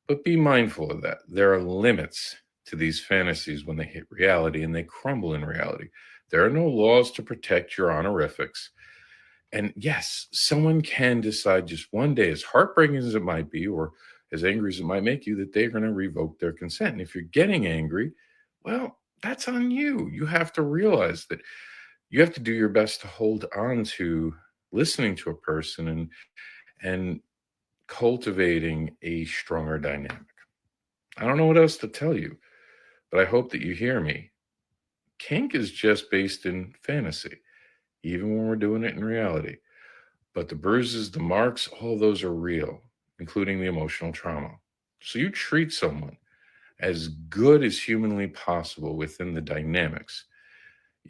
But be mindful of that. There are limits to these fantasies when they hit reality and they crumble in reality. There are no laws to protect your honorifics. And yes, someone can decide just one day, as heartbreaking as it might be, or as angry as it might make you, that they're going to revoke their consent. And if you're getting angry, well, that's on you. You have to realize that you have to do your best to hold on to listening to a person and cultivating a stronger dynamic. I don't know what else to tell you, but I hope that you hear me. Kink is just based in fantasy, even when we're doing it in reality. But the bruises, the marks, all those are real, including the emotional trauma. So you treat someone as good as humanly possible within the dynamics.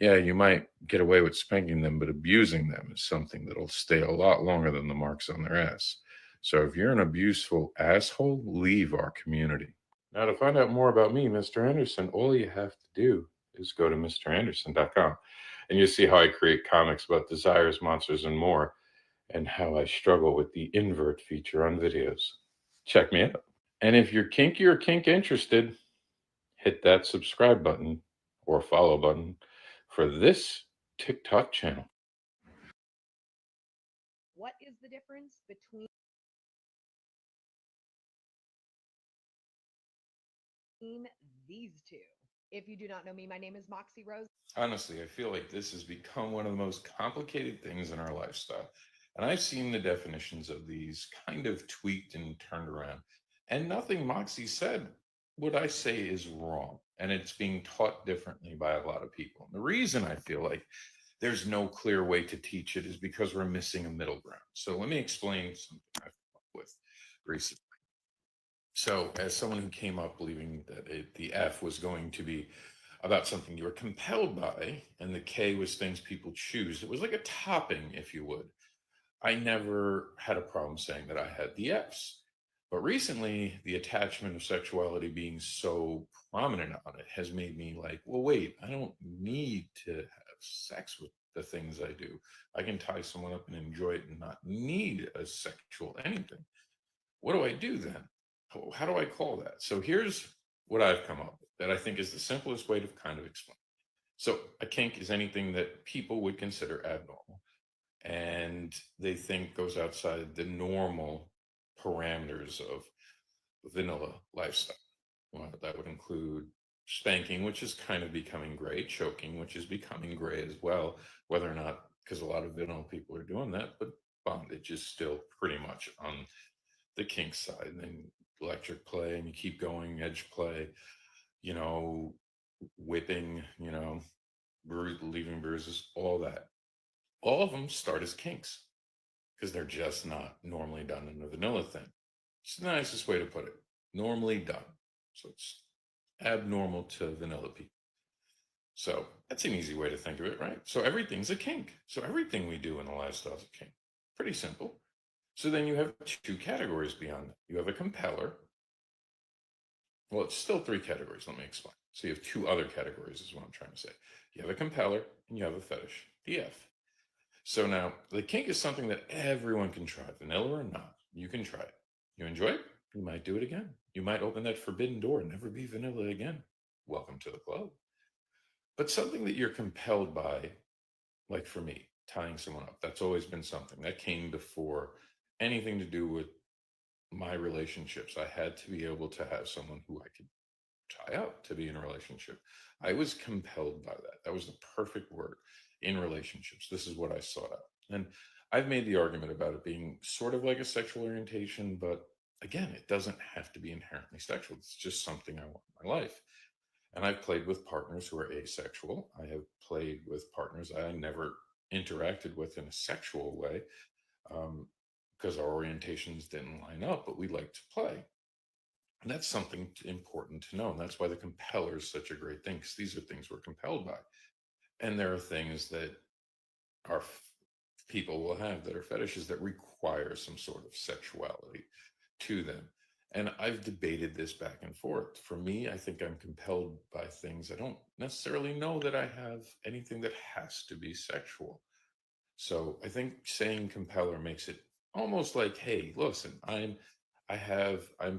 Yeah, you might get away with spanking them, but abusing them is something that'll stay a lot longer than the marks on their ass. So if you're an abuseful asshole, leave our community. Now, to find out more about me, Mr. Anderson, all you have to do is go to MrAnderson.com and you'll see how I create comics about desires, monsters, and more, and how I struggle with the invert feature on videos. Check me out. And if you're kinky or kink interested, hit that subscribe button or follow button for this TikTok channel. What is the difference between these two? If you do not know me, my name is Moxie Rose. Honestly, I feel like this has become one of the most complicated things in our lifestyle. And I've seen the definitions of these kind of tweaked and turned around. And nothing Moxie said would I say is wrong. And it's being taught differently by a lot of people. And the reason I feel like there's no clear way to teach it is because we're missing a middle ground. So let me explain something I've come up with recently. So, as someone who came up believing that the F was going to be about something you were compelled by, and the K was things people choose, it was like a topping, if you would. I never had a problem saying that I had the Fs. But recently, the attachment of sexuality being so prominent on it has made me like, well, wait, I don't need to have sex with the things I do. I can tie someone up and enjoy it and not need a sexual anything. What do I do then? How do I call that? So here's what I've come up with that I think is the simplest way to kind of explain. So a kink is anything that people would consider abnormal and they think goes outside the normal parameters of vanilla lifestyle. Well, that would include spanking, which is kind of becoming gray, choking, which is becoming gray as well, whether or not, because a lot of vanilla people are doing that, but bondage is still pretty much on the kink side. And then electric play, and you keep going, edge play, you know, whipping, leaving bruises, all that. All of them start as kinks because they're just not normally done in a vanilla thing. It's the nicest way to put it. Normally done. So it's abnormal to vanilla people. So that's an easy way to think of it, right? So everything's a kink. So everything we do in the lifestyle is a kink. Pretty simple. So then you have two categories beyond that. You have a compeller. Well, it's still three categories. Let me explain. So you have two other categories, is what I'm trying to say. You have a compeller and you have a fetish, DF. So now the kink is something that everyone can try, vanilla or not. You can try it. You enjoy it? You might do it again. You might open that forbidden door and never be vanilla again. Welcome to the club. But something that you're compelled by, like for me, tying someone up, that's always been something that came before anything to do with my relationships. I had to be able to have someone who I could tie up to be in a relationship. I was compelled by that. That was the perfect word in relationships. This is what I sought out. And I've made the argument about it being sort of like a sexual orientation, but again, it doesn't have to be inherently sexual. It's just something I want in my life. And I've played with partners who are asexual. I have played with partners I never interacted with in a sexual way because our orientations didn't line up, but we like to play. And that's something important to know. And that's why the compeller is such a great thing, because these are things we're compelled by. And there are things that our people will have that are fetishes that require some sort of sexuality to them. And I've debated this back and forth. For me, I think I'm compelled by things. I don't necessarily know that I have anything that has to be sexual. So I think saying compeller makes it almost like, hey, listen, I'm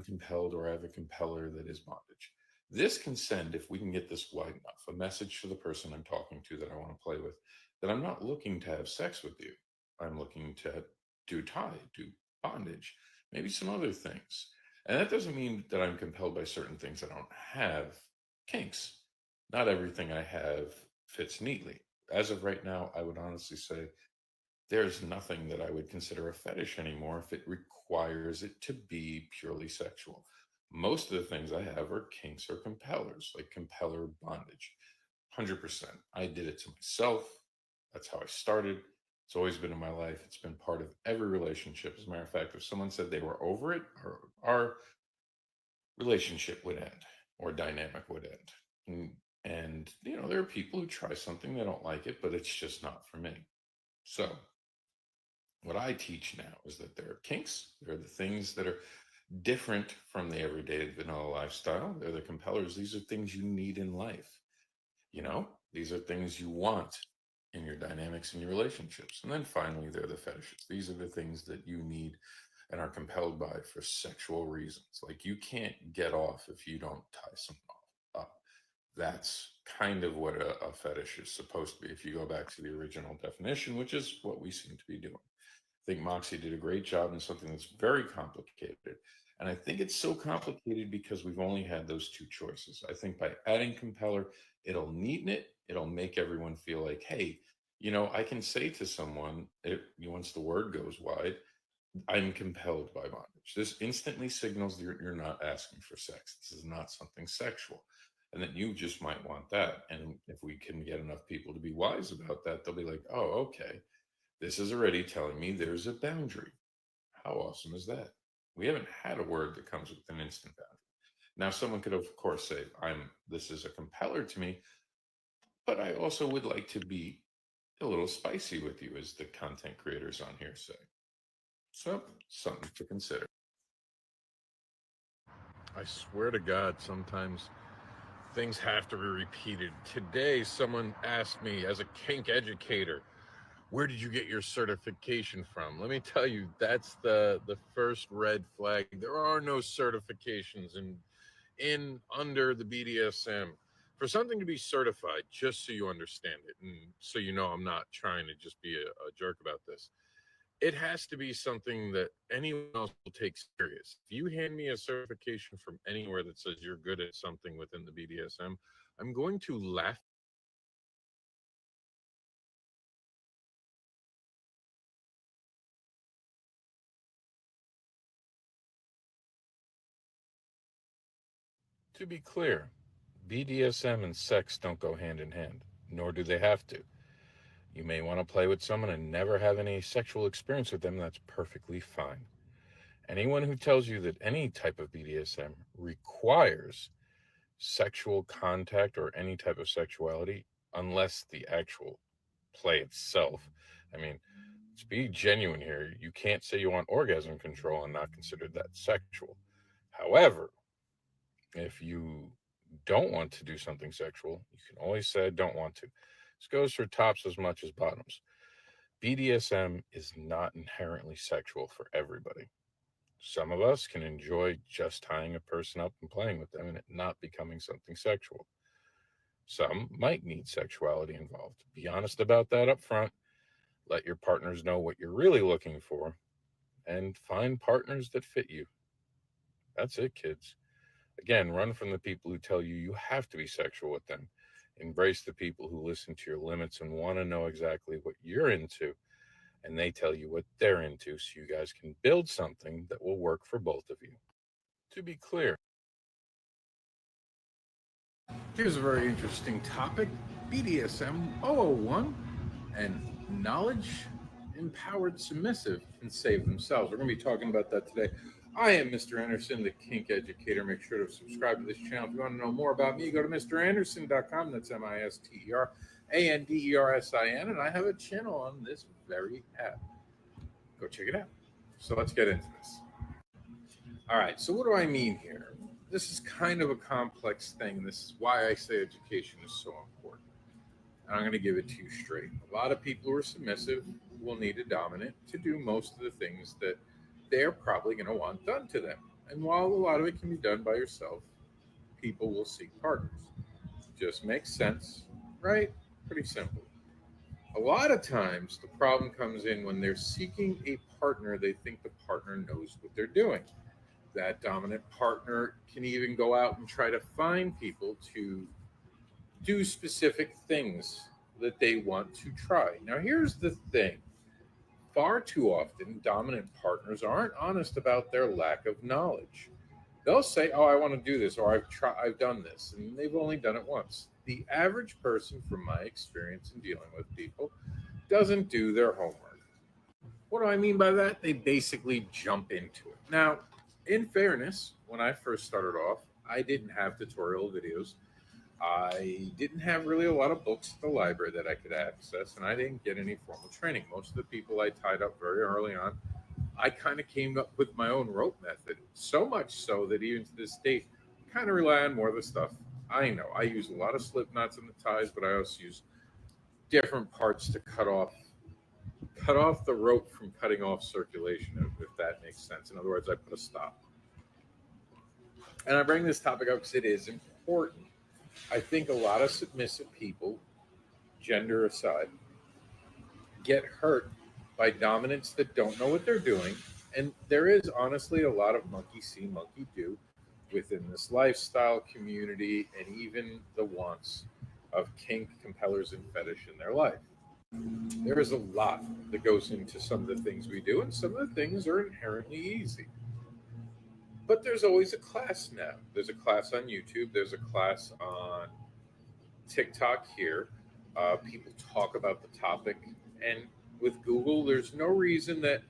compelled, or I have a compeller that is bondage. This can send, if we can get this wide enough, a message to the person I'm talking to that I want to play with, that I'm not looking to have sex with you. I'm looking to do bondage, maybe some other things. And that doesn't mean that I'm compelled by certain things I don't have kinks. Not everything I have fits neatly. As of right now, I would honestly say there's nothing that I would consider a fetish anymore if it requires it to be purely sexual. Most of the things I have are kinks or compellers, like compeller bondage. 100%. I did it to myself. That's how I started. It's always been in my life. It's been part of every relationship. As a matter of fact, if someone said they were over it, or our relationship would end, or dynamic would end. And there are people who try something, they don't like it, but it's just not for me. So what I teach now is that there are kinks. There are the things that are different from the everyday vanilla lifestyle. They're the compellers. These are things you need in life. These are things you want in your dynamics and your relationships. And then finally, they're the fetishes. These are the things that you need and are compelled by for sexual reasons. Like, you can't get off if you don't tie someone up. That's kind of what a fetish is supposed to be, if you go back to the original definition, which is what we seem to be doing. I think Moxie did a great job in something that's very complicated. And I think it's so complicated because we've only had those two choices. I think by adding compeller, it'll neaten it. It'll make everyone feel like, hey, I can say to someone, once the word goes wide, I'm compelled by bondage. This instantly signals you're not asking for sex. This is not something sexual. And that you just might want that. And if we can get enough people to be wise about that, they'll be like, oh, okay. This is already telling me there's a boundary. How awesome is that? We haven't had a word that comes with an instant boundary. Now, someone could, of course, say, this is a compeller to me, but I also would like to be a little spicy with you, as the content creators on here say. So, something to consider. I swear to God, sometimes things have to be repeated. Today, someone asked me, as a kink educator, where did you get your certification from? Let me tell you, that's the first red flag. There are no certifications in under the BDSM. For something to be certified, just so you understand it, and so I'm not trying to just be a jerk about this, it has to be something that anyone else will take serious. If you hand me a certification from anywhere that says you're good at something within the BDSM, I'm going to laugh. To be clear, BDSM and sex don't go hand in hand, nor do they have to. You may want to play with someone and never have any sexual experience with them. That's perfectly fine. Anyone who tells you that any type of BDSM requires sexual contact or any type of sexuality, unless the actual play itself, I mean, let's be genuine here. You can't say you want orgasm control and not consider that sexual. However, if you don't want to do something sexual, you can always say, I don't want to. This goes for tops as much as bottoms. BDSM is not inherently sexual for everybody. Some of us can enjoy just tying a person up and playing with them and it not becoming something sexual. Some might need sexuality involved. Be honest about that up front. Let your partners know what you're really looking for and find partners that fit you. That's it, kids. Again, run from the people who tell you you have to be sexual with them. Embrace the people who listen to your limits and want to know exactly what you're into, and they tell you what they're into so you guys can build something that will work for both of you. To be clear, here's a very interesting topic: BDSM001 and knowledge empowered submissive can save themselves. We're going to be talking about that today. I am Mr. Anderson, the Kink Educator. Make sure to subscribe to this channel. If you want to know more about me, go to MrAnderson.com. That's MisterAndersin. And I have a channel on this very app. Go check it out. So let's get into this. All right. So what do I mean here? This is kind of a complex thing. This is why I say education is so important. And I'm going to give it to you straight. A lot of people who are submissive will need a dominant to do most of the things that they're probably going to want done to them. And while a lot of it can be done by yourself, people will seek partners. Just makes sense, right? Pretty simple. A lot of times, the problem comes in when they're seeking a partner, they think the partner knows what they're doing. That dominant partner can even go out and try to find people to do specific things that they want to try. Now, here's the thing. Far too often, dominant partners aren't honest about their lack of knowledge. They'll say, "Oh, I want to do this," or I've done this," and they've only done it once. The average person, from my experience in dealing with people, doesn't do their homework. What do I mean by that? They basically jump into it. Now, in fairness, when I first started off, I didn't have tutorial videos. I didn't have really a lot of books at the library that I could access, and I didn't get any formal training. Most of the people I tied up very early on, I kind of came up with my own rope method, so much so that even to this date, I kind of rely on more of the stuff I know. I use a lot of slip knots in the ties, but I also use different parts to cut off the rope from cutting off circulation, if that makes sense. In other words, I put a stop. And I bring this topic up because it is important. I think a lot of submissive people, gender aside, get hurt by dominants that don't know what they're doing. And there is honestly a lot of monkey see, monkey do within this lifestyle community and even the wants of kink compellers and fetish in their life. There is a lot that goes into some of the things we do, and some of the things are inherently easy. But there's always a class now. There's a class on YouTube. There's a class on TikTok here. People talk about the topic. And with Google, there's no reason that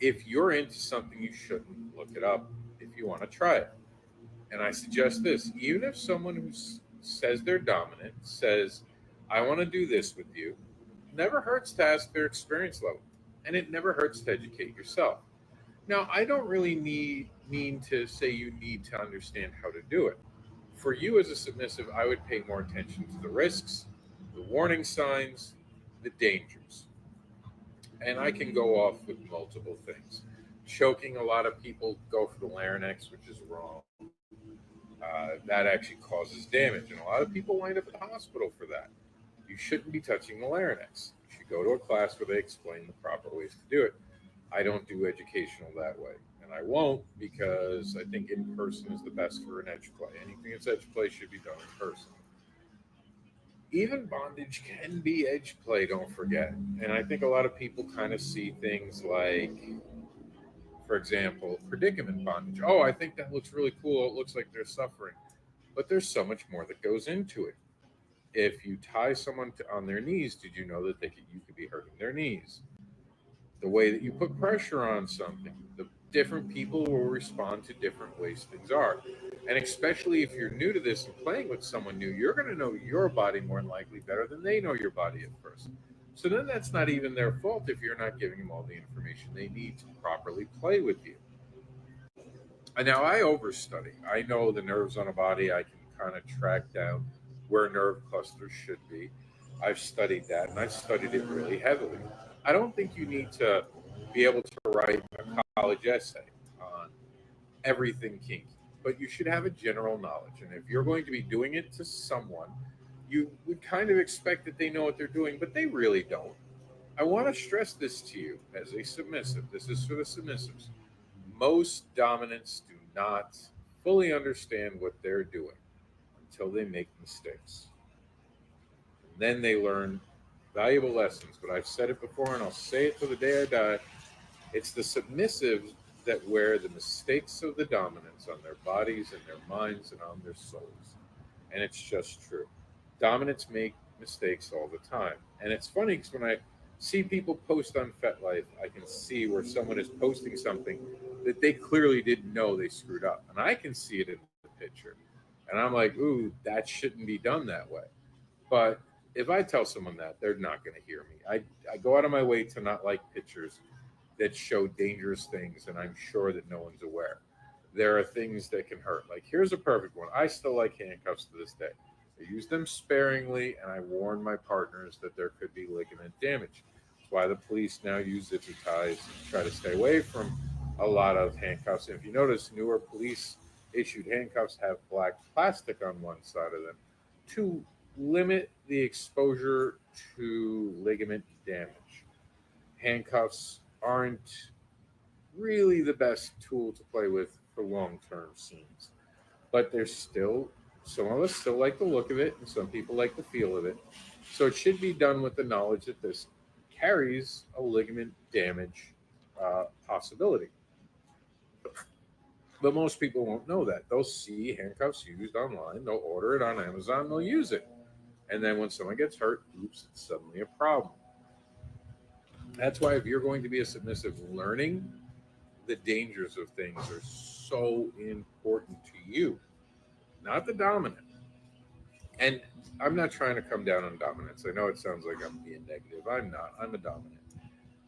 if you're into something, you shouldn't look it up if you want to try it. And I suggest this, even if someone who says they're dominant says, "I want to do this with you," never hurts to ask their experience level. And it never hurts to educate yourself. Now, I don't really mean to say you need to understand how to do it. For you as a submissive, I would pay more attention to the risks, the warning signs, the dangers. And I can go off with multiple things. Choking, a lot of people go for the larynx, which is wrong. That actually causes damage. And a lot of people wind up at the hospital for that. You you shouldn't be touching the larynx. You should go to a class where they explain the proper ways to do it. I don't do educational that way. And I won't, because I think in person is the best for an edge play. Anything that's edge play should be done in person. Even bondage can be edge play, don't forget. And I think a lot of people kind of see things like, for example, predicament bondage. Oh, I think that looks really cool. It looks like they're suffering. But there's so much more that goes into it. If you tie someone on their knees, did you know that you could be hurting their knees? The way that you put pressure on something, the different people will respond to different ways things are. And especially if you're new to this and playing with someone new, you're going to know your body more than likely better than they know your body at first. So then that's not even their fault if you're not giving them all the information they need to properly play with you. And now I overstudy. I know the nerves on a body. I can kind of track down where nerve clusters should be. I've studied that, and I've studied it really heavily. I don't think you need to be able to write a college essay on everything kinky, but you should have a general knowledge. And if you're going to be doing it to someone, you would kind of expect that they know what they're doing, but they really don't. I want to stress this to you as a submissive. This is for the submissives. Most dominants do not fully understand what they're doing until they make mistakes. And then they learn valuable lessons. But I've said it before, and I'll say it till the day I die. It's the submissives that wear the mistakes of the dominants on their bodies and their minds and on their souls. And it's just true. Dominants make mistakes all the time. And it's funny because when I see people post on FetLife, I can see where someone is posting something that they clearly didn't know they screwed up. And I can see it in the picture. And I'm like, ooh, that shouldn't be done that way. But if I tell someone that, they're not going to hear me. I go out of my way to not like pictures that show dangerous things, and I'm sure that no one's aware. There are things that can hurt. Like, here's a perfect one. I still like handcuffs to this day. I use them sparingly, and I warn my partners that there could be ligament damage. That's why the police now use zip ties and try to stay away from a lot of handcuffs. And if you notice, newer police-issued handcuffs have black plastic on one side of them to limit the exposure to ligament damage. Handcuffs aren't really the best tool to play with for long-term scenes, but there's still, some of us still like the look of it, and some people like the feel of it. So it should be done with the knowledge that this carries a ligament damage possibility. But most people won't know that. They'll see handcuffs used online, they'll order it on Amazon, they'll use it. And then when someone gets hurt, oops, it's suddenly a problem. That's why if you're going to be a submissive, learning the dangers of things are so important to you, not the dominant. And I'm not trying to come down on dominance. I know it sounds like I'm being negative. I'm not. I'm a dominant.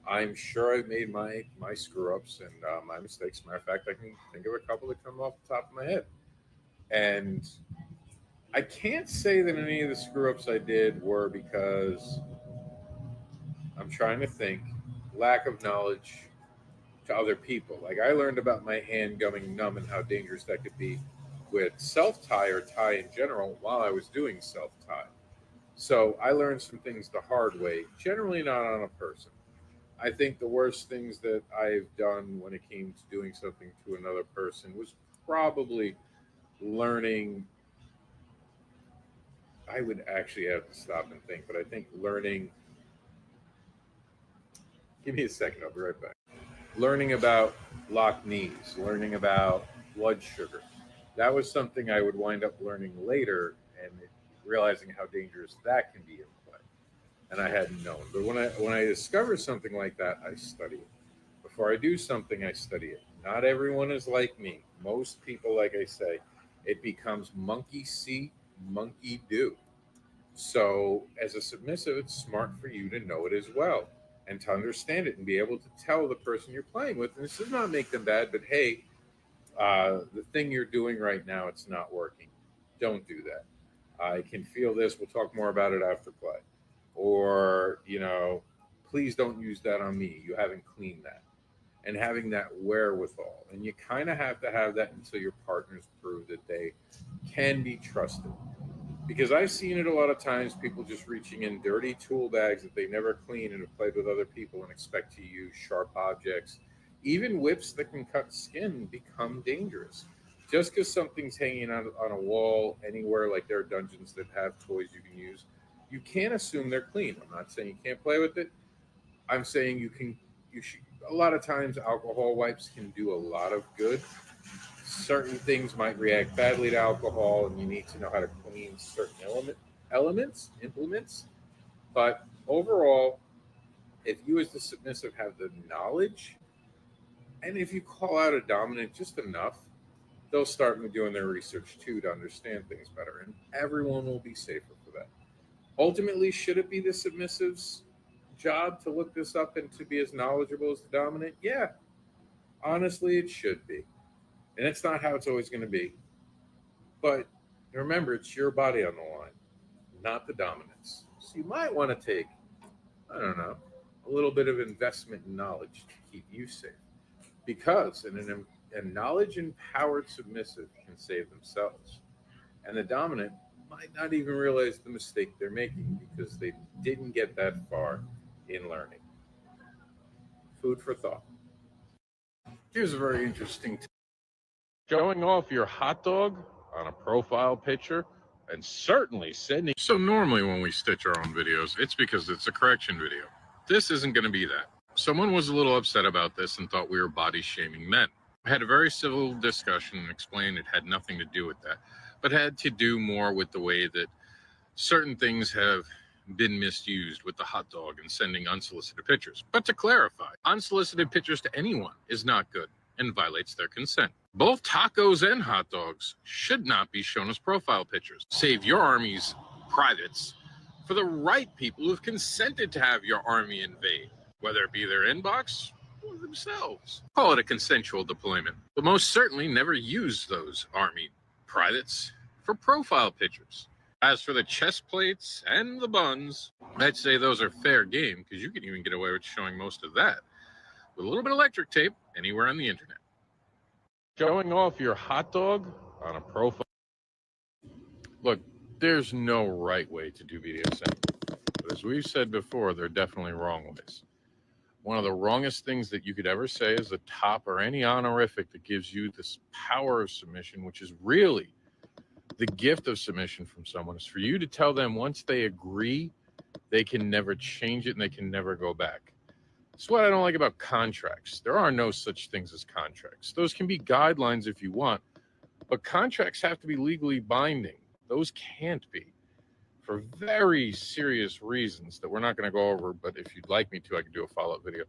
I'm sure I've made my screw-ups and my mistakes. Matter of fact, I can think of a couple that come off the top of my head. And I can't say that any of the screw-ups I did were because, I'm trying to think, lack of knowledge to other people. Like, I learned about my hand going numb and how dangerous that could be with self-tie or tie in general while I was doing self-tie. So I learned some things the hard way, generally not on a person. I think the worst things that I've done when it came to doing something to another person was probably learning. I would actually have to stop and think, but I think learning. Give me a second, I'll be right back. Learning about locked knees, learning about blood sugar. That was something I would wind up learning later and realizing how dangerous that can be in play. And I hadn't known. But when I discover something like that, I study it. Before I do something, I study it. Not everyone is like me. Most people, like I say, it becomes monkey see, monkey do. So as a submissive, it's smart for you to know it as well and to understand it and be able to tell the person you're playing with. And this does not make them bad, but hey, the thing you're doing right now, it's not working. Don't do that. I can feel this. We'll talk more about it after play. Or, please don't use that on me. You haven't cleaned that. And having that wherewithal. And you kind of have to have that until your partners prove that they can be trusted. Because I've seen it a lot of times, people just reaching in dirty tool bags that they never clean and have played with other people and expect to use sharp objects. Even whips that can cut skin become dangerous. Just because something's hanging on a wall anywhere, like there are dungeons that have toys you can use, you can't assume they're clean. I'm not saying you can't play with it. I'm saying you should. A lot of times, alcohol wipes can do a lot of good. Certain things might react badly to alcohol, and you need to know how to clean certain implements. But overall, if you as the submissive have the knowledge, and if you call out a dominant just enough, they'll start doing their research too to understand things better, and everyone will be safer for that. Ultimately, should it be the submissive's job to look this up and to be as knowledgeable as the dominant? Yeah, honestly, it should be. And it's not how it's always going to be. But remember, it's your body on the line, not the dominance. So you might want to take, I don't know, a little bit of investment in knowledge to keep you safe. Because a knowledge-empowered submissive can save themselves. And the dominant might not even realize the mistake they're making because they didn't get that far in learning. Food for thought. Here's a very interesting showing off your hot dog on a profile picture and certainly sending. So normally when we stitch our own videos, it's because it's a correction video. This isn't going to be that. Someone was a little upset about this and thought we were body shaming men. I had a very civil discussion and explained it had nothing to do with that, but had to do more with the way that certain things have been misused with the hot dog and sending unsolicited pictures. But to clarify, unsolicited pictures to anyone is not good and violates their consent. Both tacos and hot dogs should not be shown as profile pictures. Save your army's privates for the right people who have consented to have your army invade, whether it be their inbox or themselves. Call it a consensual deployment, but most certainly never use those army privates for profile pictures. As for the chest plates and the buns, I'd say those are fair game because you can even get away with showing most of that with a little bit of electric tape anywhere on the internet. Showing off your hot dog on a profile. Look, there's no right way to do BDSM. But as we've said before, there are definitely wrong ways. One of the wrongest things that you could ever say is the top or any honorific that gives you this power of submission, which is really the gift of submission from someone, is for you to tell them once they agree, they can never change it and they can never go back. That's what I don't like about contracts. There are no such things as contracts. Those can be guidelines if you want, but contracts have to be legally binding. Those can't be for very serious reasons that we're not going to go over, but if you'd like me to, I can do a follow-up video.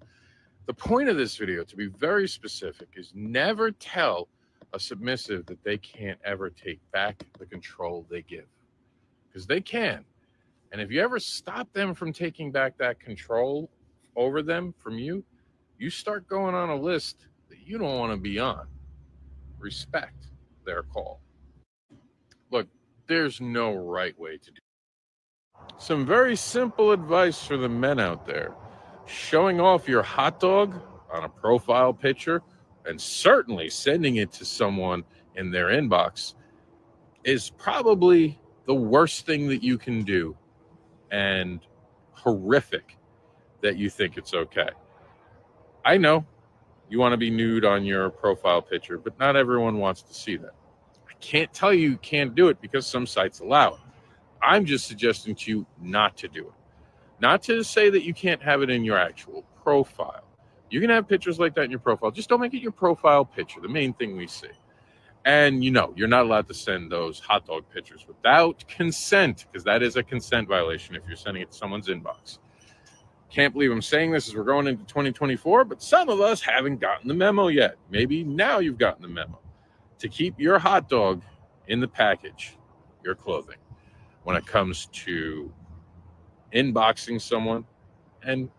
The point of this video, to be very specific, is never tell a submissive that they can't ever take back the control they give, because they can. And if you ever stop them from taking back that control over them from you, you start going on a list that you don't want to be on. Respect their call. Look, there's no right way to do it. Some very simple advice for the men out there. Showing off your hot dog on a profile picture and certainly sending it to someone in their inbox is probably the worst thing that you can do, and horrific that you think it's okay. I know you want to be nude on your profile picture, but not everyone wants to see that. I can't tell you can't do it because some sites allow it. I'm just suggesting to you not to do it. Not to say that you can't have it in your actual profile. You can have pictures like that in your profile. Just don't make it your profile picture, the main thing we see. And you're not allowed to send those hot dog pictures without consent, because that is a consent violation if you're sending it to someone's inbox. Can't believe I'm saying this as we're going into 2024, but some of us haven't gotten the memo yet. Maybe now you've gotten the memo. To keep your hot dog in the package, your clothing, when it comes to inboxing someone, and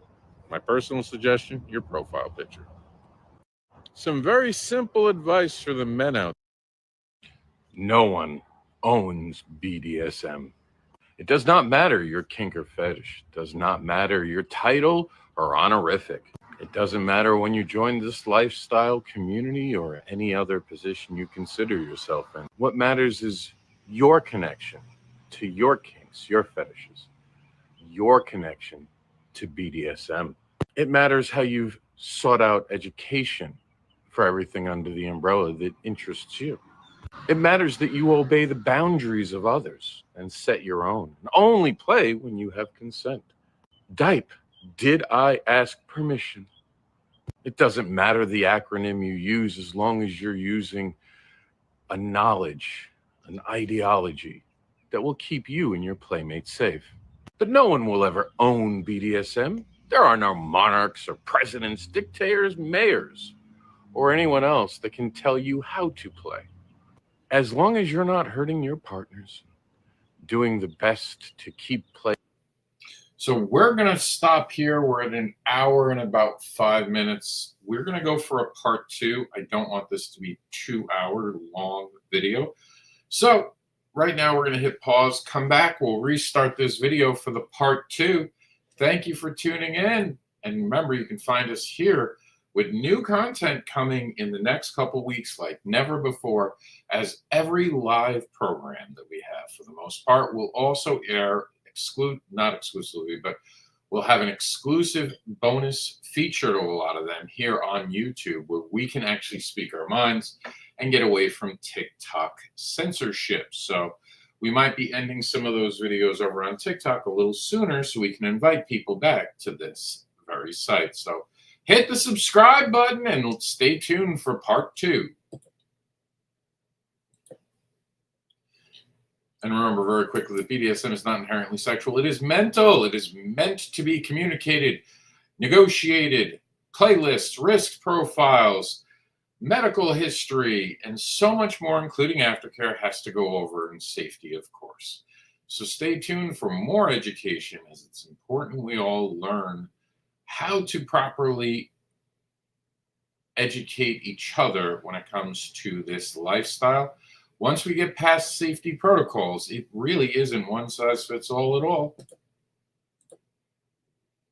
my personal suggestion, your profile picture. Some very simple advice for the men out there. No one owns BDSM. It does not matter your kink or fetish. It does not matter your title or honorific. It doesn't matter when you join this lifestyle community or any other position you consider yourself in. What matters is your connection to your kinks, your fetishes, your connection to BDSM. It matters how you've sought out education for everything under the umbrella that interests you. It matters that you obey the boundaries of others and set your own. And only play when you have consent. DIPE, did I ask permission? It doesn't matter the acronym you use as long as you're using a knowledge, an ideology that will keep you and your playmates safe. But no one will ever own BDSM. There are no monarchs or presidents, dictators, mayors, or anyone else that can tell you how to play. As long as you're not hurting your partners, doing the best to keep play. So we're going to stop here. We're at an hour and about 5 minutes. We're going to go for a part 2. I don't want this to be 2-hour long video. So right now we're going to hit pause, come back. We'll restart this video for the part 2. Thank you for tuning in. And remember, you can find us here with new content coming in the next couple weeks like never before, as every live program that we have, for the most part, will also air not exclusively, but we'll have an exclusive bonus feature to a lot of them here on YouTube, where we can actually speak our minds and get away from TikTok censorship. So we might be ending some of those videos over on TikTok a little sooner so we can invite people back to this very site. So hit the subscribe button and stay tuned for part 2. And remember very quickly that BDSM is not inherently sexual. It is mental. It is meant to be communicated, negotiated, playlists, risk profiles, medical history, and so much more, including aftercare, has to go over, and safety, of course. So stay tuned for more education, as it's important we all learn how to properly educate each other when it comes to this lifestyle. Once we get past safety protocols, it really isn't one size fits all at all.